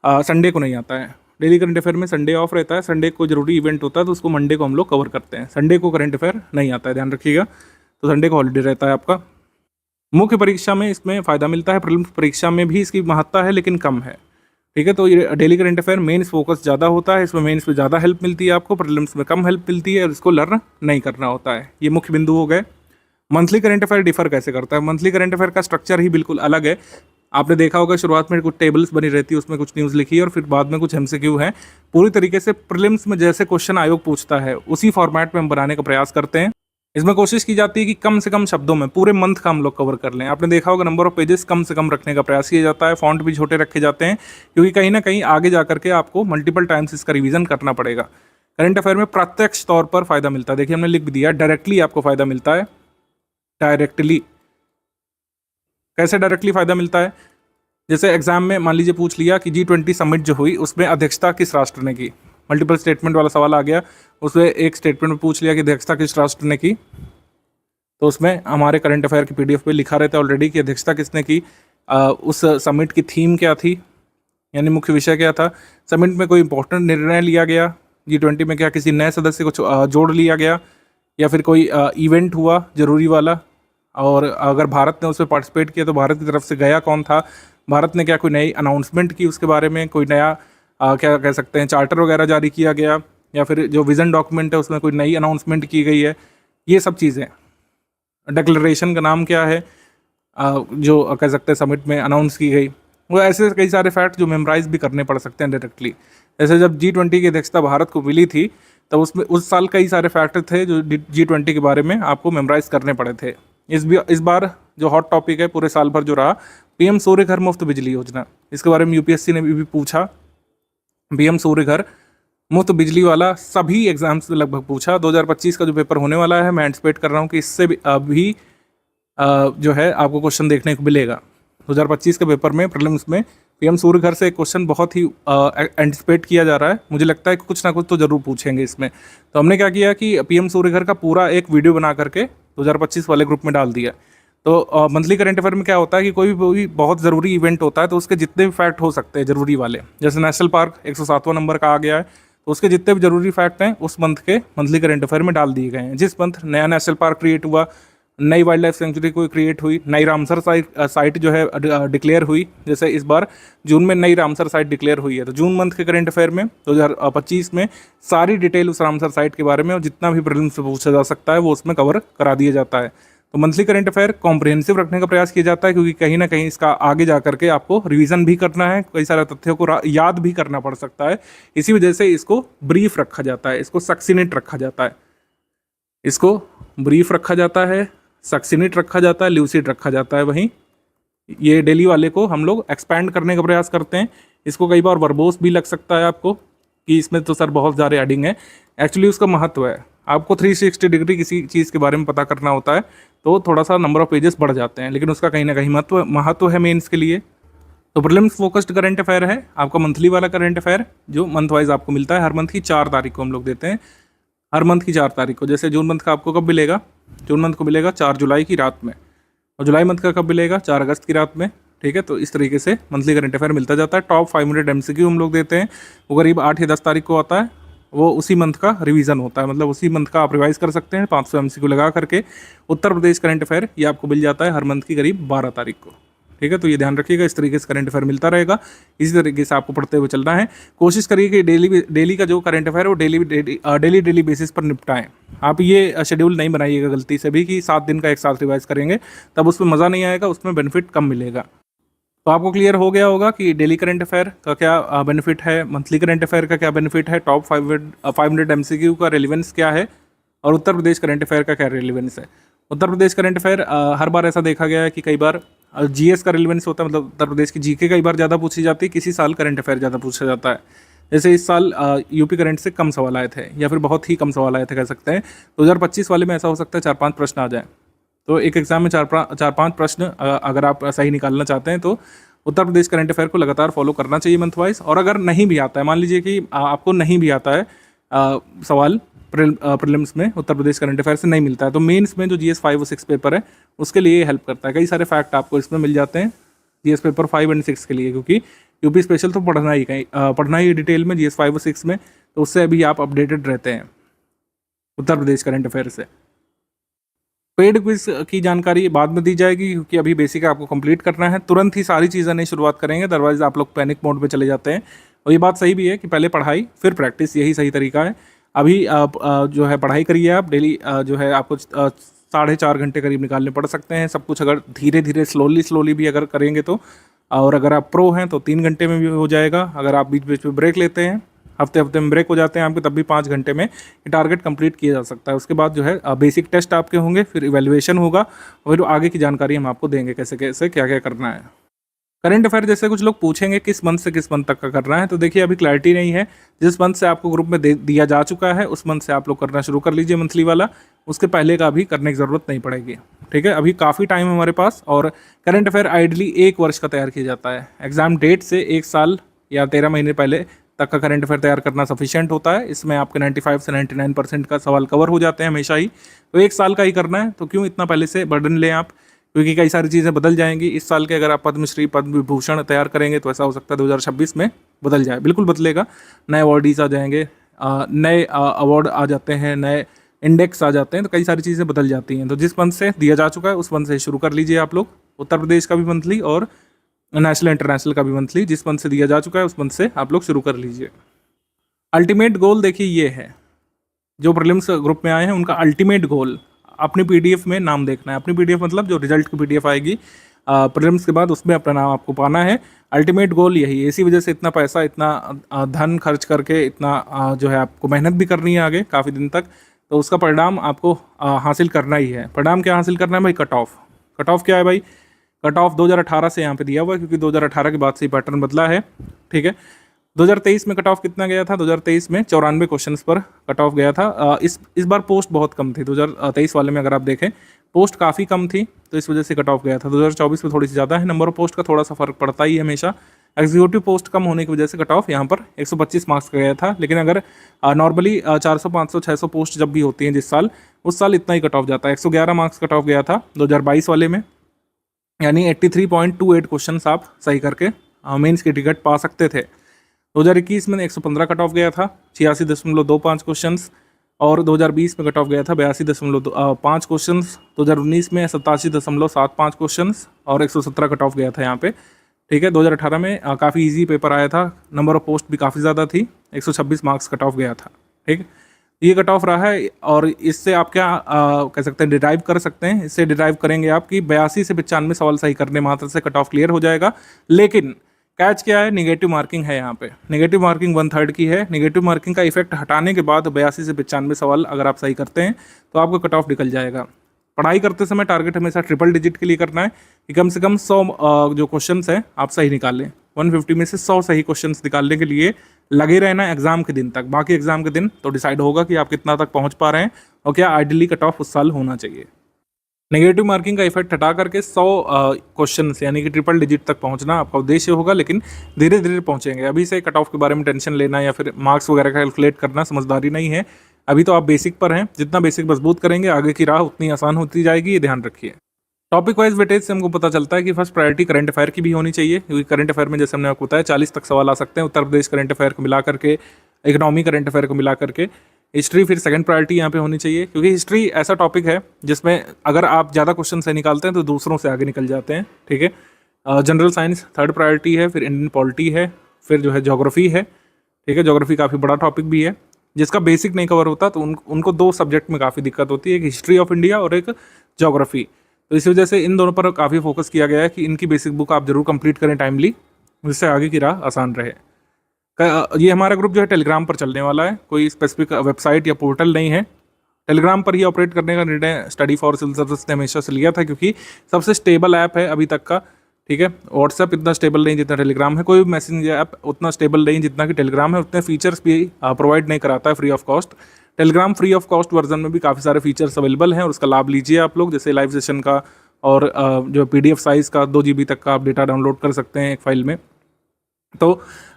संडे को नहीं आता है डेली करंट अफेयर में, संडे ऑफ रहता है। संडे को जरूरी इवेंट होता है तो उसको मंडे को हम लोग कवर करते हैं। संडे को करंट अफेयर नहीं आता है, ध्यान रखिएगा। तो संडे को हॉलीडे रहता है आपका। मुख्य परीक्षा में इसमें फ़ायदा मिलता है, प्रीलिम्स परीक्षा में भी इसकी महत्ता है लेकिन कम है, ठीक है। तो ये daily current affair mains focus ज़्यादा होता है, इसमें मेंस में ज़्यादा हेल्प मिलती है आपको, प्रीलिम्स में कम हेल्प मिलती है और इसको लर्न नहीं करना होता है। ये मुख्य बिंदु हो गए। मंथली करंट अफेयर डिफर कैसे करता है? मंथली करंट अफेयर का स्ट्रक्चर ही बिल्कुल अलग है। आपने देखा होगा शुरुआत में कुछ टेबल्स बनी रहती है, उसमें कुछ न्यूज़ लिखी है और फिर बाद में कुछ एमसीक्यू है। पूरी तरीके से प्रीलिम्स में जैसे क्वेश्चन आयोग पूछता है उसी फॉर्मेट में हम बनाने का प्रयास करते हैं। इसमें कोशिश की जाती है कि कम से कम शब्दों में पूरे मंथ का हम लोग कवर कर लें। आपने देखा होगा नंबर ऑफ पेजेस कम से कम रखने का प्रयास किया जाता है, फॉन्ट भी छोटे रखे जाते हैं, क्योंकि कहीं ना कहीं आगे जा करके आपको मल्टीपल टाइम्स इसका रिवीजन करना पड़ेगा। करंट अफेयर में प्रत्यक्ष तौर पर फायदा मिलता है। देखिए हमने लिख भी दिया, डायरेक्टली आपको फायदा मिलता है। डायरेक्टली कैसे डायरेक्टली फायदा मिलता है? जैसे एग्जाम में मान लीजिए पूछ लिया कि G20 समिट जो हुई उसमें अध्यक्षता किस राष्ट्र ने की, मल्टीपल स्टेटमेंट वाला सवाल आ गया, उसमें एक स्टेटमेंट में पूछ लिया कि अध्यक्षता किस राष्ट्र ने की, तो उसमें हमारे करंट अफेयर की पीडीएफ पे लिखा रहता है ऑलरेडी कि अध्यक्षता किसने की, उस समिट की थीम क्या थी, यानी मुख्य विषय क्या था, समिट में कोई इंपॉर्टेंट निर्णय लिया गया, G20 में क्या किसी नए सदस्य को जोड़ लिया गया, या फिर कोई इवेंट हुआ जरूरी वाला, और अगर भारत ने उसमें पार्टिसिपेट किया तो भारत की तरफ से गया कौन था, भारत ने क्या कोई नई अनाउंसमेंट की उसके बारे में, कोई नया क्या कह सकते हैं चार्टर वगैरह जारी किया गया, या फिर जो विज़न डॉक्यूमेंट है उसमें कोई नई अनाउंसमेंट की गई है, ये सब चीज़ें। डिक्लेरेशन का नाम क्या है जो कह सकते हैं समिट में अनाउंस की गई, वो ऐसे कई सारे फैक्ट जो मेमोराइज भी करने पड़ सकते हैं डायरेक्टली। जैसे जब G20 की अध्यक्षता भारत को मिली थी तब उसमें उस साल कई सारे फैक्ट थे जो G20 के बारे में आपको मेमोराइज करने पड़े थे। इस बार जो हॉट टॉपिक है पूरे साल भर जो रहा, PM सूर्य घर मुफ्त बिजली योजना, इसके बारे में UPSC ने भी पूछा। PM सूर्य घर मुफ्त बिजली वाला सभी एग्जाम्स में लगभग पूछा। 2025 का जो पेपर होने वाला है मैं एंटिसिपेट कर रहा हूँ कि इससे भी अभी जो है आपको क्वेश्चन देखने को मिलेगा। 2025 के पेपर में प्रीलिम्स में पीएम सूर्य घर से एक क्वेश्चन बहुत ही एंटिसिपेट किया जा रहा है, मुझे लगता है कि कुछ ना कुछ तो जरूर पूछेंगे इसमें। तो हमने क्या किया कि पीएम सूर्य घर का पूरा एक वीडियो बना करके 2025 वाले ग्रुप में डाल दिया। तो मंथली करंट अफेयर में क्या होता है कि कोई भी बहुत ज़रूरी इवेंट होता है तो उसके जितने भी फैक्ट हो सकते हैं ज़रूरी वाले, जैसे नेशनल पार्क 107वां नंबर का आ गया है, तो उसके जितने भी जरूरी फैक्ट हैं उस मंथ के मंथली करंट अफेयर में डाल दिए गए हैं। जिस मंथ नया नेशनल पार्क क्रिएट हुआ, नई वाइल्ड लाइफ सेंचुरी कोई क्रिएट हुई, नई रामसर साइट जो है डिक्लेयर हुई, जैसे इस बार जून में नई रामसर साइट डिक्लेयर हुई है, तो जून मंथ के करंट अफेयर में 2025 में सारी डिटेल उस रामसर साइट के बारे में और जितना भी प्रीलिम्स से पूछा जा सकता है वो उसमें कवर करा दिया जाता है। तो मंथली करंट अफेयर कॉम्प्रिहेंसिव रखने का प्रयास किया जाता है, क्योंकि कहीं ना कहीं इसका आगे जा करके आपको रिवीजन भी करना है, कई सारे तथ्यों को याद भी करना पड़ सकता है। इसी वजह से इसको ब्रीफ रखा जाता है, इसको सक्सिनेट रखा जाता है, इसको ब्रीफ रखा जाता है, सक्सिनेट रखा जाता है, ल्यूसिड रखा जाता है। वहीं ये डेली वाले को हम लोग एक्सपैंड करने का प्रयास करते हैं। इसको कई बार वर्बोस भी लग सकता है आपको कि इसमें तो सर बहुत ज़्यादा एडिंग है, एक्चुअली उसका महत्व है। आपको 360 डिग्री किसी चीज़ के बारे में पता करना होता है तो थोड़ा सा नंबर ऑफ पेजेस बढ़ जाते हैं, लेकिन उसका कहीं ना कहीं महत्व है मेंस के लिए। तो प्रीलिम्स फोकस्ड करंट अफेयर है आपका मंथली वाला करंट अफेयर, जो मंथ वाइज आपको मिलता है। हर मंथ की 4 तारीख को हम लोग देते हैं, हर मंथ की 4 तारीख को। जैसे जून मंथ का आपको कब मिलेगा, जून मंथ को मिलेगा 4 जुलाई की रात में, और जुलाई मंथ का कब मिलेगा, 4 अगस्त की रात में। ठीक है, तो इस तरीके से मंथली करंट अफेयर मिलता जाता है। टॉप 500 MCQ हम लोग देते हैं, वो करीब 8 या 10 तारीख को आता है। वो उसी मंथ का रिवीजन होता है, मतलब उसी मंथ का आप रिवाइज कर सकते हैं 500 MCQ लगा करके। उत्तर प्रदेश करंट अफेयर ये आपको मिल जाता है हर मंथ की करीब 12 तारीख को। ठीक है, तो ये ध्यान रखिएगा, इस तरीके से करंट अफेयर मिलता रहेगा, इसी तरीके से आपको पढ़ते हुए चलना है। कोशिश करिए कि डेली का जो करंट अफेयर है वो डेली बेसिस पर निपटाएं। आप ये शेड्यूल नहीं बनाइएगा गलती से भी कि 7 दिन का एक साथ रिवाइज करेंगे, तब उसमें मज़ा नहीं आएगा, उसमें बेनिफिट कम मिलेगा। तो आपको क्लियर हो गया होगा कि डेली करंट अफेयर का क्या बेनिफिट है, मंथली करंट अफेयर का क्या बेनिफिट है, टॉप 500 MCQ का रेलिवेंस क्या है, और उत्तर प्रदेश करंट अफेयर का क्या रेलिवेंस है। उत्तर प्रदेश करंट अफेयर हर बार ऐसा देखा गया है कि कई बार GS का रेलिवेंस होता है, मतलब उत्तर प्रदेश की GK कई बार ज़्यादा पूछी जाती है, किसी साल करंट अफेयर ज़्यादा पूछा जाता है। जैसे इस साल यूपी करंट से कम सवाल आए थे, या फिर बहुत ही कम सवाल आए थे कह सकते हैं। 2025 वाले में ऐसा हो सकता है 4-5 प्रश्न आ जाए, तो एक एग्जाम में 4-5 प्रश्न अगर आप सही निकालना चाहते हैं तो उत्तर प्रदेश करंट अफेयर को लगातार फॉलो करना चाहिए मंथ वाइज। और अगर नहीं भी आता है, मान लीजिए कि आपको नहीं भी आता है सवाल प्रीलिम्स में उत्तर प्रदेश करंट अफेयर से नहीं मिलता है, तो मेंस में जो GS 5 और 6 पेपर है उसके लिए हेल्प करता है। कई सारे फैक्ट आपको इसमें मिल जाते हैं GS पेपर 5 और 6 के लिए, क्योंकि यूपी स्पेशल तो पढ़ना ही डिटेल में GS 5 और 6 में, तो उससे अभी आप अपडेटेड रहते हैं उत्तर प्रदेश करंट अफेयर से। पेड क्विज की जानकारी बाद में दी जाएगी, क्योंकि अभी बेसिक आपको कंप्लीट करना है, तुरंत ही सारी चीज़ें नहीं शुरुआत करेंगे, अदरवाइज आप लोग पैनिक मोड पे चले जाते हैं। और ये बात सही भी है कि पहले पढ़ाई फिर प्रैक्टिस, यही सही तरीका है। अभी आप जो है पढ़ाई करिए, आप डेली जो है आपको 4.5 घंटे करीब निकालने पड़ सकते हैं। सब कुछ अगर धीरे धीरे स्लोली भी अगर करेंगे तो, और अगर आप प्रो हैं तो 3 घंटे में भी हो जाएगा। अगर आप बीच बीच में ब्रेक लेते हैं, हफ्ते में ब्रेक हो जाते हैं आपके, तब भी 5 घंटे में ये टारगेट कंप्लीट किया जा सकता है। उसके बाद जो है बेसिक टेस्ट आपके होंगे, फिर इवैल्यूएशन होगा, और आगे की जानकारी हम आपको देंगे कैसे कैसे क्या क्या करना है। करंट अफेयर जैसे कुछ लोग पूछेंगे किस मंथ से किस मंथ तक का करना है, तो देखिए अभी क्लैरिटी नहीं है। जिस मंथ से आपको ग्रुप में दिया जा चुका है उस मंथ से आप लोग करना शुरू कर लीजिए मंथली वाला, उसके पहले का भी करने की ज़रूरत नहीं पड़ेगी। ठीक है, अभी काफ़ी टाइम है हमारे पास, और करंट अफेयर आइडली 1 वर्ष का तैयार किया जाता है। एग्जाम डेट से 1 साल या 13 महीने पहले तक का करंट अफेयर तैयार करना सफिशिएंट होता है। इसमें आपके 95 से 99% का सवाल कवर हो जाते हैं हमेशा ही। तो 1 साल का ही करना है, तो क्यों इतना पहले से बर्डन लें आप, क्योंकि कई सारी चीज़ें बदल जाएंगी इस साल के। अगर आप पद्मश्री पद्म विभूषण तैयार करेंगे तो ऐसा हो सकता है 2026 में बदल जाए, बिल्कुल बदलेगा। नए अवॉर्डीज आ जाएंगे, नए अवार्ड आ जाते हैं, नए इंडेक्स आ जाते हैं, तो कई सारी चीज़ें बदल जाती हैं। तो जिस मंथ से दिया जा चुका है उस मंथ से शुरू कर लीजिए आप लोग, उत्तर प्रदेश का भी मंथली और नेशनल इंटरनेशनल का भी मंथली, जिस मंथ से दिया जा चुका है उस मंथ से आप लोग शुरू कर लीजिए। अल्टीमेट गोल देखिए ये है, जो प्रीलिम्स ग्रुप में आए हैं उनका अल्टीमेट गोल अपनी PDF में नाम देखना है। अपनी PDF मतलब जो रिजल्ट की PDF आएगी प्रीलिम्स के बाद, उसमें अपना नाम आपको पाना है। अल्टीमेट गोल यही है, इसी वजह से इतना पैसा, इतना धन खर्च करके, इतना जो है आपको मेहनत भी करनी है आगे काफ़ी दिन तक, तो उसका परिणाम आपको हासिल करना ही है। परिणाम क्या हासिल करना है भाई? कट ऑफ क्या है भाई? कट ऑफ 2018 से यहाँ पे दिया हुआ है, क्योंकि 2018 के बाद से ही पैटर्न बदला है। ठीक है, 2023 में कट ऑफ कितना गया था? 2023 में 94 क्वेश्चंस पर कट ऑफ गया था। इस बार पोस्ट बहुत कम थी। 2023 वाले में अगर आप देखें पोस्ट काफ़ी कम थी, तो इस वजह से कट ऑफ गया था। 2024 में थोड़ी सी ज़्यादा है। नंबर ऑफ पोस्ट का थोड़ा सा फर्क पड़ता ही है हमेशा, एग्जीक्यूटिव पोस्ट कम होने की वजह से कट ऑफ यहाँ पर 125 मार्क्स का गया था, लेकिन अगर नॉर्मली 400 500 600 पोस्ट जब भी होती हैं जिस साल, उस साल इतना ही कट ऑफ जाता है। 111 मार्क्स कट ऑफ गया था 2022 वाले में, यानी 83.28 क्वेश्चन आप सही करके मेंस की टिकट पा सकते थे। 2021 में 115 कट ऑफ गया था 86.25 क्वेश्चन, और 2020 में कट ऑफ गया था 82.5 क्वेश्चन। 2019 में 87.75 क्वेश्चन और 117 कट ऑफ गया था यहाँ पे, ठीक है। 2018 में काफ़ी इजी पेपर आया था, नंबर ऑफ पोस्ट भी काफ़ी ज़्यादा थी, 126 मार्क्स कट ऑफ गया था, ठीक। ये कट ऑफ रहा है, और इससे आप क्या कह सकते हैं, डिराइव कर सकते हैं। इससे डिराइव करेंगे आप कि 82 से 95 सवाल सही करने मात्र से कट ऑफ क्लियर हो जाएगा। लेकिन कैच क्या है, निगेटिव मार्किंग है यहाँ पे। निगेटिव मार्किंग 1/3 की है। निगेटिव मार्किंग का इफेक्ट हटाने के बाद 82 से 95 सवाल अगर आप सही करते हैं तो आपका कट ऑफ निकल जाएगा। पढ़ाई करते समय टारगेट हमेशा ट्रिपल डिजिट के लिए करना है कि कम से कम 100 जो क्वेश्चंस हैं आप सही निकालें। 150 में से 100 सही क्वेश्चंस निकालने के लिए लगे रहना एग्जाम के दिन तक। बाकी एग्जाम के दिन तो डिसाइड होगा कि आप कितना तक पहुंच पा रहे हैं और क्या आइडियली कट ऑफ उस साल होना चाहिए। नेगेटिव मार्किंग का इफेक्ट हटा करके 100 क्वेश्चन यानी कि ट्रिपल डिजिट तक पहुंचना आपका उद्देश्य होगा, लेकिन धीरे धीरे पहुंचेंगे। अभी से कट ऑफ के बारे में टेंशन लेना या फिर मार्क्स वगैरह कैलकुलेट करना समझदारी नहीं है। अभी तो आप बेसिक पर हैं, जितना बेसिक मजबूत करेंगे आगे की राह उतनी आसान होती जाएगी, ये ध्यान रखिए। टॉपिक वाइज वेटेज से हमको पता चलता है कि फर्स्ट प्रायोरिटी करंट अफेयर की भी होनी चाहिए, क्योंकि करंट अफेयर में जैसे हमने आपको बताया 40 तक सवाल आ सकते हैं। उत्तर प्रदेश करंट अफेयर को मिला करके, इकोनॉमी करंट अफेयर को मिला करके। हिस्ट्री फिर सेकंड प्रायोरिटी यहाँ पे होनी चाहिए, क्योंकि हिस्ट्री ऐसा टॉपिक है जिसमें अगर आप ज़्यादा क्वेश्चन से निकालते हैं तो दूसरों से आगे निकल जाते हैं, ठीक है। जनरल साइंस थर्ड प्रायोरिटी है, फिर इंडियन पॉलिटी है, फिर जो है ज्योग्राफी है, ठीक है। ज्योग्राफी काफ़ी बड़ा टॉपिक भी है, जिसका बेसिक नहीं कवर होता तो उनको 2 सब्जेक्ट में काफ़ी दिक्कत होती है, एक हिस्ट्री ऑफ इंडिया और एक ज्योग्राफी। तो इसी वजह से इन दोनों पर काफ़ी फोकस किया गया है कि इनकी बेसिक बुक आप जरूर कंप्लीट करें टाइमली, जिससे आगे की राह आसान रहे। ये हमारा ग्रुप जो है टेलीग्राम पर चलने वाला है, कोई स्पेसिफिक वेबसाइट या पोर्टल नहीं है। टेलीग्राम पर ही ऑपरेट करने का निर्णय स्टडी फॉर सिविल सर्विस ने हमेशा से लिया था, क्योंकि सबसे स्टेबल ऐप है अभी तक का, ठीक है। व्हाट्सएप इतना स्टेबल नहीं जितना टेलीग्राम है, कोई भी मैसेजिंग ऐप उतना स्टेबल नहीं जितना कि टेलीग्राम है। उतने फीचर्स भी प्रोवाइड नहीं कराता है free of cost. Telegram free of cost version में भी काफ़ी सारे फीचर्स अवेलेबल हैं और उसका लाभ लीजिए आप लोग, जैसे लाइव सेशन का और जो PDF साइज़ का 2 GB तक का आप डेटा डाउनलोड कर सकते हैं एक फाइल में। तो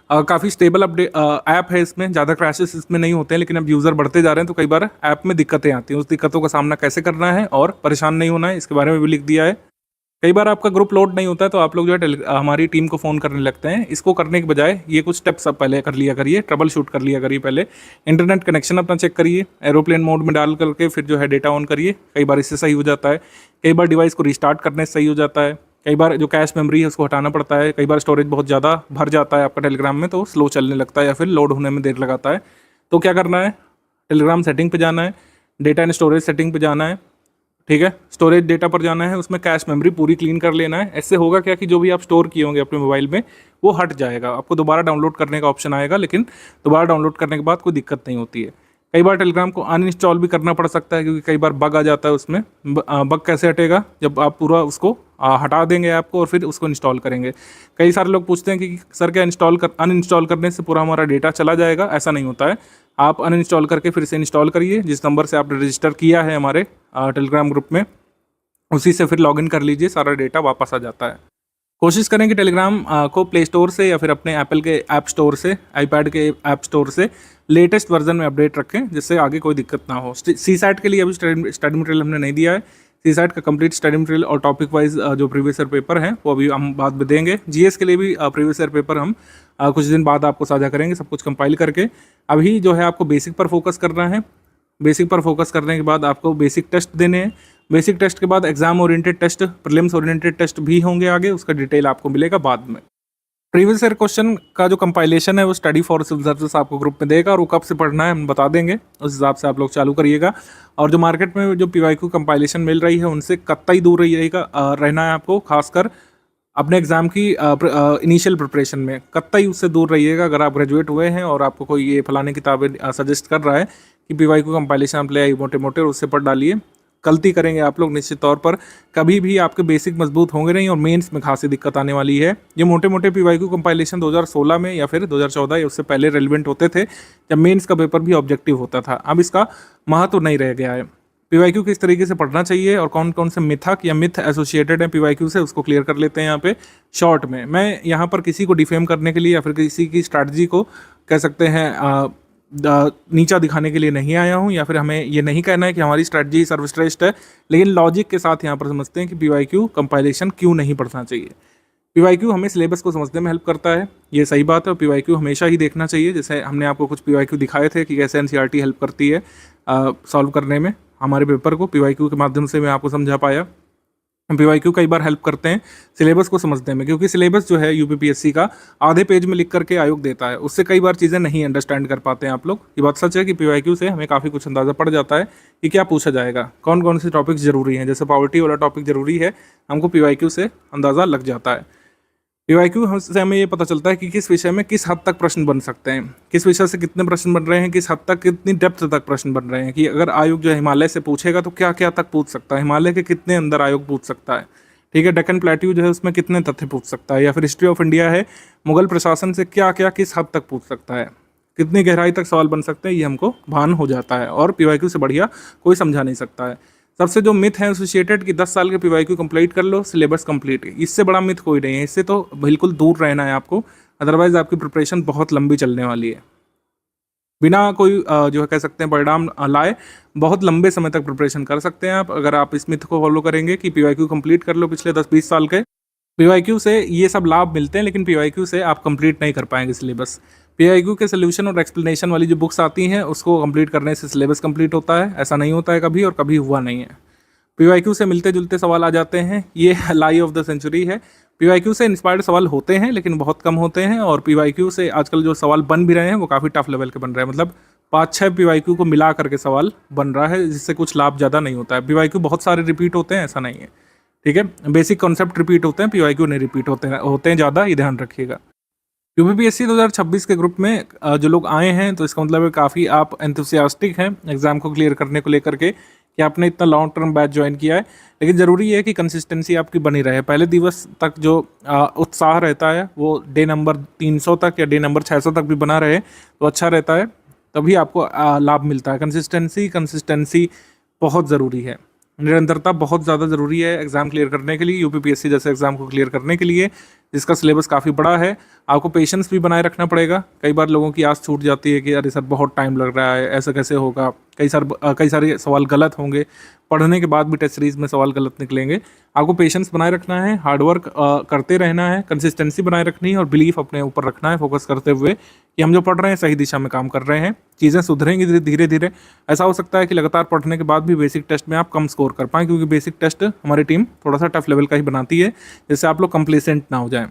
काफ़ी स्टेबल ऐप है, इसमें ज़्यादा क्रैशेस इसमें नहीं होते हैं। लेकिन अब यूज़र बढ़ते जा रहे हैं तो कई बार ऐप में दिक्कतें आती हैं। उस दिक्कतों का सामना कैसे करना है और परेशान नहीं होना है, इसके बारे में भी लिख दिया है। कई बार आपका ग्रुप लोड नहीं होता है तो आप लोग जो है हमारी टीम को फ़ोन करने लगते हैं। इसको करने के बजाय ये कुछ स्टेप्स आप पहले कर लिया करिए, ट्रबल शूट कर लिया करिए। पहले इंटरनेट कनेक्शन अपना चेक करिए, एरोप्लेन मोड में डाल करके फिर जो है डेटा ऑन करिए। कई बार इससे सही हो जाता है, कई बार डिवाइस को रिस्टार्ट करने से सही हो जाता है, कई बार जो कैश मेमोरी है उसको हटाना पड़ता है, कई बार स्टोरेज बहुत ज़्यादा भर जाता है आपका टेलीग्राम में तो स्लो चलने लगता है या फिर लोड होने में देर लगाता है। तो क्या करना है, टेलीग्राम सेटिंग पे जाना है, डेटा एंड स्टोरेज सेटिंग पे जाना है, ठीक है। स्टोरेज डेटा पर जाना है, उसमें कैश मेमोरी पूरी क्लीन कर लेना है। ऐसे होगा क्या कि जो भी आप स्टोर किए होंगे अपने मोबाइल में वो हट जाएगा, आपको दोबारा डाउनलोड करने का ऑप्शन आएगा, लेकिन दोबारा डाउनलोड करने के बाद कोई दिक्कत नहीं होती है। कई बार टेलीग्राम को अनइंस्टॉल भी करना पड़ सकता है, क्योंकि कई बार बग आ जाता है उसमें। बग कैसे हटेगा, जब आप पूरा उसको हटा देंगे ऐप को और फिर उसको इंस्टॉल करेंगे। कई सारे लोग पूछते हैं कि सर क्या अनइंस्टॉल करने से पूरा हमारा डेटा चला जाएगा? ऐसा नहीं होता है। आप अनइंस्टॉल करके फिर से इंस्टॉल करिए, जिस नंबर से आपने रजिस्टर किया है हमारे टेलीग्राम ग्रुप में, उसी से फिर लॉगिन कर लीजिए, सारा डेटा वापस आ जाता है। कोशिश करें कि टेलीग्राम को प्ले स्टोर से या फिर अपने एप्पल के ऐप स्टोर से, आईपैड के ऐप स्टोर से लेटेस्ट वर्जन में अपडेट रखें, जिससे आगे कोई दिक्कत ना हो। CSAT के लिए अभी स्टडी मटेरियल हमने नहीं दिया है। CSAT का कंप्लीट स्टडी मटेरियल और टॉपिक वाइज जो प्रीवियस ईयर पेपर हैं वो अभी हम बाद में देंगे। GS के लिए भी प्रीवियस ईयर पेपर हम कुछ दिन बाद आपको साझा करेंगे, सब कुछ कंपाइल करके। अभी जो है आपको बेसिक पर फोकस करना है। बेसिक पर फोकस करने के बाद आपको बेसिक टेस्ट देने हैं। बेसिक टेस्ट के बाद exam oriented test, prelims oriented test भी होंगे आगे, उसका डिटेल आपको मिलेगा बाद में। प्रीवियस ईयर क्वेश्चन का जो कंपाइलेशन है वो स्टडी फॉर सिविल सर्विस आपको ग्रुप में देगा, और वो कब से पढ़ना है हम बता देंगे, उस हिसाब से आप लोग चालू करिएगा। और जो मार्केट में जो PYQ कंपाइलेशन मिल रही है उनसे कतई दूर रहना है आपको, खासकर अपने एग्जाम की इनिशियल प्रिपरेशन में कतई उससे दूर रहिएगा। अगर आप ग्रेजुएट हुए हैं और आपको कोई ये फलाने किताबें सजेस्ट कर रहा है कि PYQ कंपाइलेशन आप ले आइए मोटे मोटे, और उससे पढ़ डालिए, गलती करेंगे आप लोग निश्चित तौर पर। कभी भी आपके बेसिक मजबूत होंगे नहीं और मेंस में खासी दिक्कत आने वाली है। ये मोटे मोटे PYQ कंपाइलेशन 2016 में या फिर 2014 या उससे पहले रेलिवेंट होते थे, जब मेंस का पेपर भी ऑब्जेक्टिव होता था। अब इसका महत्व नहीं रह गया है। पीवाईक्यू किस तरीके से पढ़ना चाहिए और कौन कौन से मिथक या मिथ एसोसिएटेड हैं पीवाईक्यू से, उसको क्लियर कर लेते हैं यहाँ पे शॉर्ट में। मैं यहाँ पर किसी को डिफेम करने के लिए या फिर किसी की स्ट्रैटेजी को कह सकते हैं नीचा दिखाने के लिए नहीं आया हूँ, या फिर हमें ये नहीं कहना है कि हमारी स्ट्रैटेजी सर्वश्रेष्ठ है, लेकिन लॉजिक के साथ यहाँ पर समझते हैं कि पीवाईक्यू कंपाइलेशन क्यों नहीं पढ़ना चाहिए। पीवाईक्यू हमें सिलेबस को समझने में हेल्प करता है, ये सही बात है, और पीवाईक्यू हमेशा ही देखना चाहिए। जैसे हमने आपको कुछ पीवाईक्यू दिखाए थे कि कैसे एनसीईआरटी हेल्प करती है सॉल्व करने में हमारे पेपर को, पीवाईक्यू के माध्यम से मैं आपको समझा पाया। पीवाईक्यू कई बार हेल्प करते हैं सिलेबस को समझने में, क्योंकि सिलेबस जो है यूपीपीएससी का आधे पेज में लिख करके आयोग देता है, उससे कई बार चीज़ें नहीं अंडरस्टैंड कर पाते हैं आप लोग। ये बात सच है कि पीवाईक्यू से हमें काफ़ी कुछ अंदाज़ा पड़ जाता है कि क्या पूछा जाएगा, कौन कौन से टॉपिक्स जरूरी हैं। जैसे पॉवर्टी वाला टॉपिक जरूरी है, हमको पीवाईक्यू से अंदाज़ा लग जाता है। पीवाईक्यू से हमें ये पता चलता है कि किस विषय में किस हद तक प्रश्न बन सकते हैं, किस विषय से कितने प्रश्न बन रहे हैं, किस हद तक कितनी डेप्थ तक प्रश्न बन रहे हैं, कि अगर आयोग जो है हिमालय से पूछेगा तो क्या क्या तक पूछ सकता है, हिमालय के कितने अंदर आयोग पूछ सकता है, ठीक है, डेक्कन प्लेट्यू जो है उसमें कितने तथ्य पूछ सकता है, या फिर हिस्ट्री ऑफ इंडिया है, मुगल प्रशासन से क्या क्या किस हद तक पूछ सकता है, कितनी गहराई तक सवाल बन सकते हैं, ये हमको भान हो जाता है, और पीवाईक्यू से बढ़िया कोई समझा नहीं सकता है। सबसे जो मिथ है एसोसिएटेड कि 10 साल के पीवाईक्यू कंप्लीट कर लो, सिलेबस कंप्लीट, इससे बड़ा मिथ कोई नहीं है, इससे तो बिल्कुल दूर रहना है आपको, अदरवाइज आपकी प्रिपरेशन बहुत लंबी चलने वाली है। बिना कोई जो है कह सकते हैं परिणाम लाए बहुत लंबे समय तक प्रिपरेशन कर सकते हैं आप, अगर आप इस मिथ को फॉलो करेंगे कि पीवाईक्यू कंप्लीट कर लो पिछले 10-20 साल के। पीवाईक्यू से ये सब लाभ मिलते हैं, लेकिन पीवाईक्यू से आप कंप्लीट नहीं कर पाएंगे सिलेबस। पीवाईक्यू के सोल्यूशन और एक्सप्लेनेशन वाली जो बुक्स आती हैं उसको कंप्लीट करने से सिलेबस कंप्लीट होता है, ऐसा नहीं होता है कभी, और कभी हुआ नहीं है। पीवाईक्यू से मिलते जुलते सवाल आ जाते हैं, ये लाई ऑफ द सेंचुरी है। पीवाईक्यू से इंस्पायर्ड सवाल होते हैं लेकिन बहुत कम होते हैं, और पीवाईक्यू से आजकल जो सवाल बन भी रहे हैं वो काफ़ी टफ लेवल के बन रहे हैं, मतलब 5-6 पीवाईक्यू को मिला करके सवाल बन रहा है, जिससे कुछ लाभ ज़्यादा नहीं होता है। पीवाईक्यू बहुत सारे रिपीट होते हैं ऐसा नहीं है, ठीक है, बेसिक कॉन्सेप्ट रिपीट होते हैं, पीवाईक्यू नहीं रिपीट होते हैं ज़्यादा, ये ध्यान रखिएगा। यूपीपीएससी 2026 के ग्रुप में जो लोग आए हैं तो इसका मतलब है काफ़ी आप एंथुसियास्टिक हैं एग्जाम को क्लियर करने को लेकर के, कि आपने इतना लॉन्ग टर्म बैच ज्वाइन किया है। लेकिन ज़रूरी है कि कंसिस्टेंसी आपकी बनी रहे, पहले दिवस तक जो उत्साह रहता है वो डे नंबर 300 तक या डे नंबर 600 तक भी बना रहे तो अच्छा रहता है, तभी आपको लाभ मिलता है। कंसिस्टेंसी बहुत ज़रूरी है, निरंतरता बहुत ज़्यादा ज़रूरी है एग्ज़ाम क्लियर करने के लिए, यूपीपीएससी जैसे एग्ज़ाम को क्लियर करने के लिए जिसका सिलेबस काफ़ी बड़ा है। आपको पेशेंस भी बनाए रखना पड़ेगा। कई बार लोगों की आस छूट जाती है कि अरे सर बहुत टाइम लग रहा है, ऐसा कैसे होगा, कई सारे सवाल गलत होंगे, पढ़ने के बाद भी टेस्ट सीरीज में सवाल गलत निकलेंगे। आपको पेशेंस बनाए रखना है, हार्डवर्क करते रहना है, कंसिस्टेंसी बनाए रखनी है, और बिलीफ अपने ऊपर रखना है, फोकस करते हुए कि हम जो पढ़ रहे हैं सही दिशा में काम कर रहे हैं, चीज़ें सुधरेंगी धीरे धीरे। ऐसा हो सकता है कि लगातार पढ़ने के बाद भी बेसिक टेस्ट में आप कम स्कोर कर पाएँ, क्योंकि बेसिक टेस्ट हमारी टीम थोड़ा सा टफ लेवल का ही बनाती है, जिससे आप लोग कंप्लेसेंट ना हो जाएं।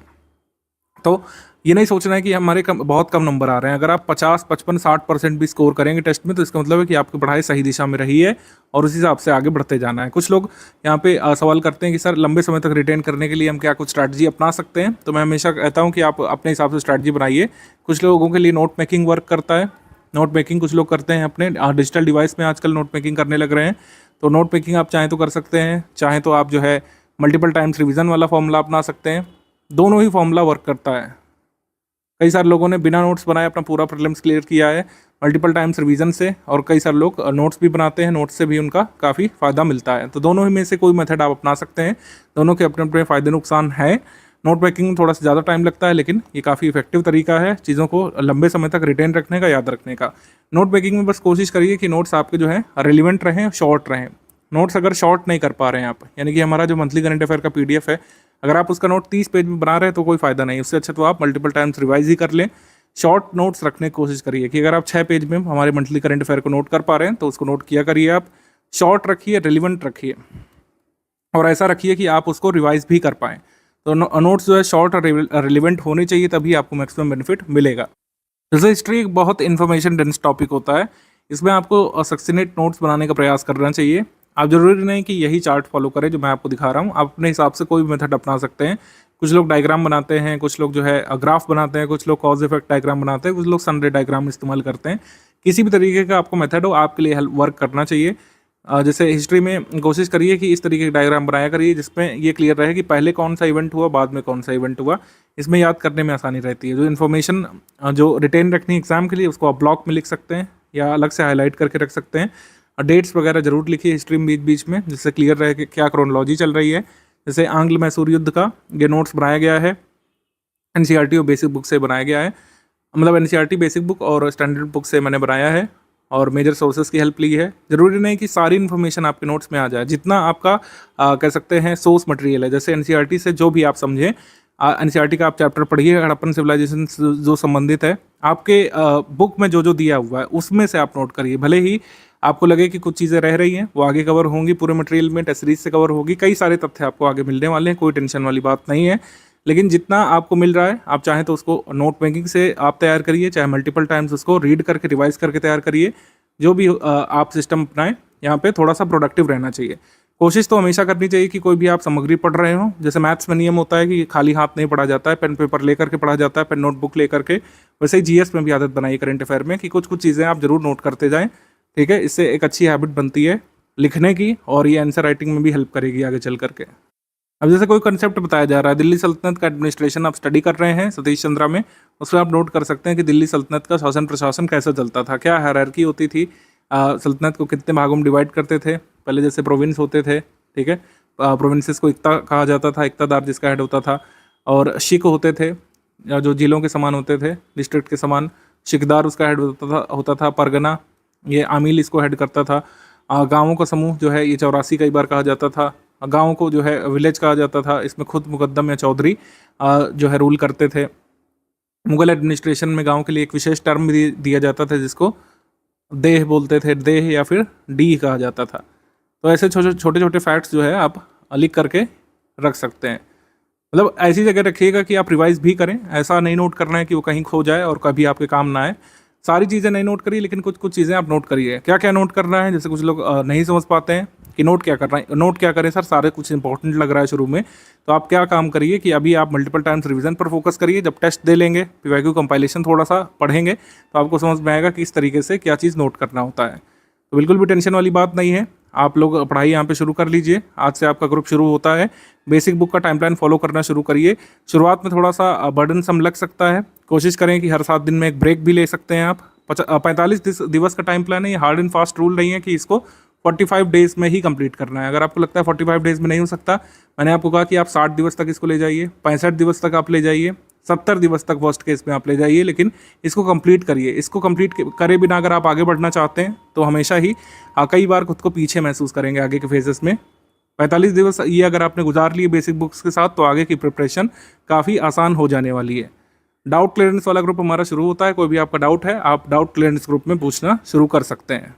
तो ये नहीं सोचना है कि हमारे बहुत कम नंबर आ रहे हैं। अगर आप 50, 55, 60% भी स्कोर करेंगे टेस्ट में तो इसका मतलब है कि आपकी पढ़ाई सही दिशा में रही है और उस हिसाब से आगे बढ़ते जाना है। कुछ लोग यहाँ पे सवाल करते हैं कि सर लंबे समय तक रिटेन करने के लिए हम क्या कुछ स्ट्रैटेजी अपना सकते हैं। तो मैं हमेशा कहता हूँ कि आप अपने हिसाब से स्ट्रैटेजी बनाइए। कुछ लोगों के लिए नोट मेकिंग वर्क करता है, नोट मेकिंग कुछ लोग करते हैं अपने डिजिटल डिवाइस में, आजकल नोट मेकिंग करने लग रहे हैं। तो नोट मेकिंग आप चाहें तो कर सकते हैं, चाहें तो आप जो है मल्टीपल टाइम्स रिवीजन वाला फॉर्मूला अपना सकते हैं। दोनों ही फॉर्मूला वर्क करता है। कई सारे लोगों ने बिना नोट्स बनाए अपना पूरा प्रीलिम्स क्लियर किया है मल्टीपल टाइम्स रिवीजन से, और कई सारे लोग नोट्स भी बनाते हैं, नोट्स से भी उनका काफ़ी फ़ायदा मिलता है। तो दोनों ही में से कोई मेथड आप अपना सकते हैं, दोनों के अपने अपने फ़ायदे नुकसान है। नोट मेकिंग में थोड़ा सा ज़्यादा टाइम लगता है, लेकिन ये काफ़ी इफेक्टिव तरीका है चीज़ों को लंबे समय तक रिटेन रखने का, याद रखने का। नोट मेकिंग में बस कोशिश करिए कि नोट्स आपके जो है रिलेवेंट रहें, शॉर्ट रहें। नोट्स अगर शॉर्ट नहीं कर पा रहे हैं आप, यानी कि हमारा जो मंथली करंट अफेयर का PDF है, अगर आप उसका नोट 30 पेज में बना रहे हैं तो कोई फ़ायदा नहीं। उससे अच्छा तो आप मल्टीपल टाइम्स रिवाइज ही कर लें। शॉर्ट नोट्स रखने की कोशिश करिए कि अगर आप 6 पेज में हमारे मंथली करंट अफेयर को नोट कर पा रहे हैं तो उसको नोट किया करिए। आप शॉर्ट रखिए, रिलेवेंट रखिए, और ऐसा रखिए कि आप उसको रिवाइज भी कर पाएँ। तो नोट्स जो है शॉर्ट और रिलेवेंट होने चाहिए, तभी आपको मैक्सिमम बेनिफिट मिलेगा। जैसे हिस्ट्री एक बहुत इन्फॉर्मेशन डेंस टॉपिक होता है, इसमें आपको सक्सेनेट नोट्स बनाने का प्रयास करना चाहिए। आप जरूरी नहीं कि यही चार्ट फॉलो करें जो मैं आपको दिखा रहा हूँ, आप अपने हिसाब से कोई भी मेथड अपना सकते हैं। कुछ लोग डायग्राम बनाते हैं, कुछ लोग जो है ग्राफ बनाते हैं, कुछ लोग कॉज इफेक्ट डायग्राम बनाते हैं, कुछ लोग सनरे डायग्राम इस्तेमाल करते हैं। किसी भी तरीके का आपको मेथड हो, आपके लिए वर्क करना चाहिए। जैसे हिस्ट्री में कोशिश करिए कि इस तरीके के डायग्राम बनाया करिए जिसमें ये क्लियर रहे कि पहले कौन सा इवेंट हुआ, बाद में कौन सा इवेंट हुआ। इसमें याद करने में आसानी रहती है। जो इन्फॉर्मेशन जो रिटेन रखनी एग्जाम के लिए, उसको आप ब्लॉक में लिख सकते हैं या अलग से हाईलाइट करके रख सकते हैं। डेट्स वगैरह जरूर लिखिए हिस्ट्री में बीच बीच में, जिससे क्लियर रहे कि क्या क्रोनोलॉजी चल रही है। जैसे आंग्ल मैसूर युद्ध का ये नोट्स बनाया गया है, एनसीईआरटी और बेसिक बुक से बनाया गया है, मतलब एनसीईआरटी बेसिक बुक और स्टैंडर्ड बुक से मैंने बनाया है और मेजर सोर्सेज की हेल्प ली है। जरूरी नहीं कि सारी इन्फॉर्मेशन आपके नोट्स में आ जाए, जितना आपका कह सकते हैं सोर्स मटेरियल है। जैसे एनसीईआरटी से जो भी आप समझें, एनसीईआरटी का आप चैप्टर पढ़िए, हड़प्पन सिविलाइजेशन से जो संबंधित है, आपके बुक में जो जो दिया हुआ है उसमें से आप नोट करिए। भले ही आपको लगे कि कुछ चीज़ें रह रही हैं, वो आगे कवर होंगी, पूरे मटेरियल में टेस्ट सीरीज से कवर होगी, कई सारे तथ्य आपको आगे मिलने वाले हैं, कोई टेंशन वाली बात नहीं है। लेकिन जितना आपको मिल रहा है, आप चाहें तो उसको नोट मेकिंग से आप तैयार करिए, चाहे मल्टीपल टाइम्स उसको रीड करके रिवाइज करके तैयार करिए। जो भी आप सिस्टम अपनाएं, यहाँ पे थोड़ा सा प्रोडक्टिव रहना चाहिए। कोशिश तो हमेशा करनी चाहिए कि कोई भी आप सामग्री पढ़ रहे हो, जैसे मैथ्स में नियम होता है कि खाली हाथ नहीं पढ़ा जाता है, पेन पेपर लेकर के पढ़ा जाता है, पेन नोटबुक लेकर के, वैसे ही जीएस में भी आदत बनाइए करंट अफेयर में कि कुछ कुछ चीज़ें आप जरूर नोट करते जाएं। ठीक है, इससे एक अच्छी हैबिट बनती है लिखने की, और ये आंसर राइटिंग में भी हेल्प करेगी आगे चल करके। अब जैसे कोई कंसेप्ट बताया जा रहा है, दिल्ली सल्तनत का एडमिनिस्ट्रेशन आप स्टडी कर रहे हैं सतीश चंद्रा में, उसमें आप नोट कर सकते हैं कि दिल्ली सल्तनत का शासन प्रशासन कैसे चलता था, क्या हायरार्की होती थी, सल्तनत को कितने भागों में डिवाइड करते थे। पहले जैसे प्रोविंस होते थे, ठीक है, प्रोविंसेस को इक्ता कहा जाता था, इक्तादार जिसका हेड होता था, और शिक होते थे जो जिलों के समान होते थे, डिस्ट्रिक्ट के समान, शिकदार उसका हेड होता था, परगना ये आमिल इसको हेड करता था। गाँवों का समूह जो है ये 84 कई बार कहा जाता था। गाँव को जो है विलेज कहा जाता था, इसमें खुद मुकद्दम या चौधरी जो है रूल करते थे। मुगल एडमिनिस्ट्रेशन में गाँव के लिए एक विशेष टर्म भी दिया जाता था जिसको देह बोलते थे, देह या फिर डी कहा जाता था। तो ऐसे छोटे छोटे फैक्ट्स जो है आप लिख करके रख सकते हैं। मतलब ऐसी जगह रखिएगा कि आप रिवाइज भी करें, ऐसा नहीं नोट करना है कि वो कहीं खो जाए और कभी आपके काम ना आए। सारी चीज़ें नहीं नोट करिए, लेकिन कुछ कुछ चीज़ें आप नोट करिए। क्या क्या नोट करना है, जैसे कुछ लोग नहीं समझ पाते हैं कि नोट क्या करना है। नोट क्या करें सर, सारे कुछ इंपॉर्टेंट लग रहा है शुरू में, तो आप क्या काम करिए कि अभी आप मल्टीपल टाइम्स रिवीजन पर फोकस करिए। जब टेस्ट दे लेंगे, पीवाईक्यू कंपाइलेशन थोड़ा सा पढ़ेंगे, तो आपको समझ में आएगा कि इस तरीके से क्या चीज़ नोट करना होता है। तो बिल्कुल भी टेंशन वाली बात नहीं है, आप लोग पढ़ाई यहाँ पे शुरू कर लीजिए। आज से आपका ग्रुप शुरू होता है। बेसिक बुक का टाइमलाइन फॉलो करना शुरू करिए। शुरुआत में थोड़ा सा बर्डन सम लग सकता है, कोशिश करें कि हर 7 दिन में एक ब्रेक भी ले सकते हैं आप। 45 दिवस का टाइम प्लान है, ये हार्ड एंड फास्ट रूल नहीं है कि इसको 45 डेज में ही कंप्लीट करना है। अगर आपको लगता है 45 डेज में नहीं हो सकता, मैंने आपको कहा कि आप 60 दिवस तक इसको ले जाइए, 65 दिवस तक आप ले जाइए, 70 दिवस तक वर्स्ट केस में आप ले जाइए, लेकिन इसको कंप्लीट करिए। इसको कंप्लीट करे बिना अगर आप आगे बढ़ना चाहते हैं तो हमेशा ही कई बार खुद को पीछे महसूस करेंगे आगे के फेजेस में। 45 दिवस ये अगर आपने गुजार लिए बेसिक बुक्स के साथ, तो आगे की प्रिपरेशन काफ़ी आसान हो जाने वाली है। डाउट क्लियरेंस वाला ग्रुप हमारा शुरू होता है। कोई भी आपका डाउट है, आप डाउट क्लियरेंस ग्रुप में पूछना शुरू कर सकते हैं।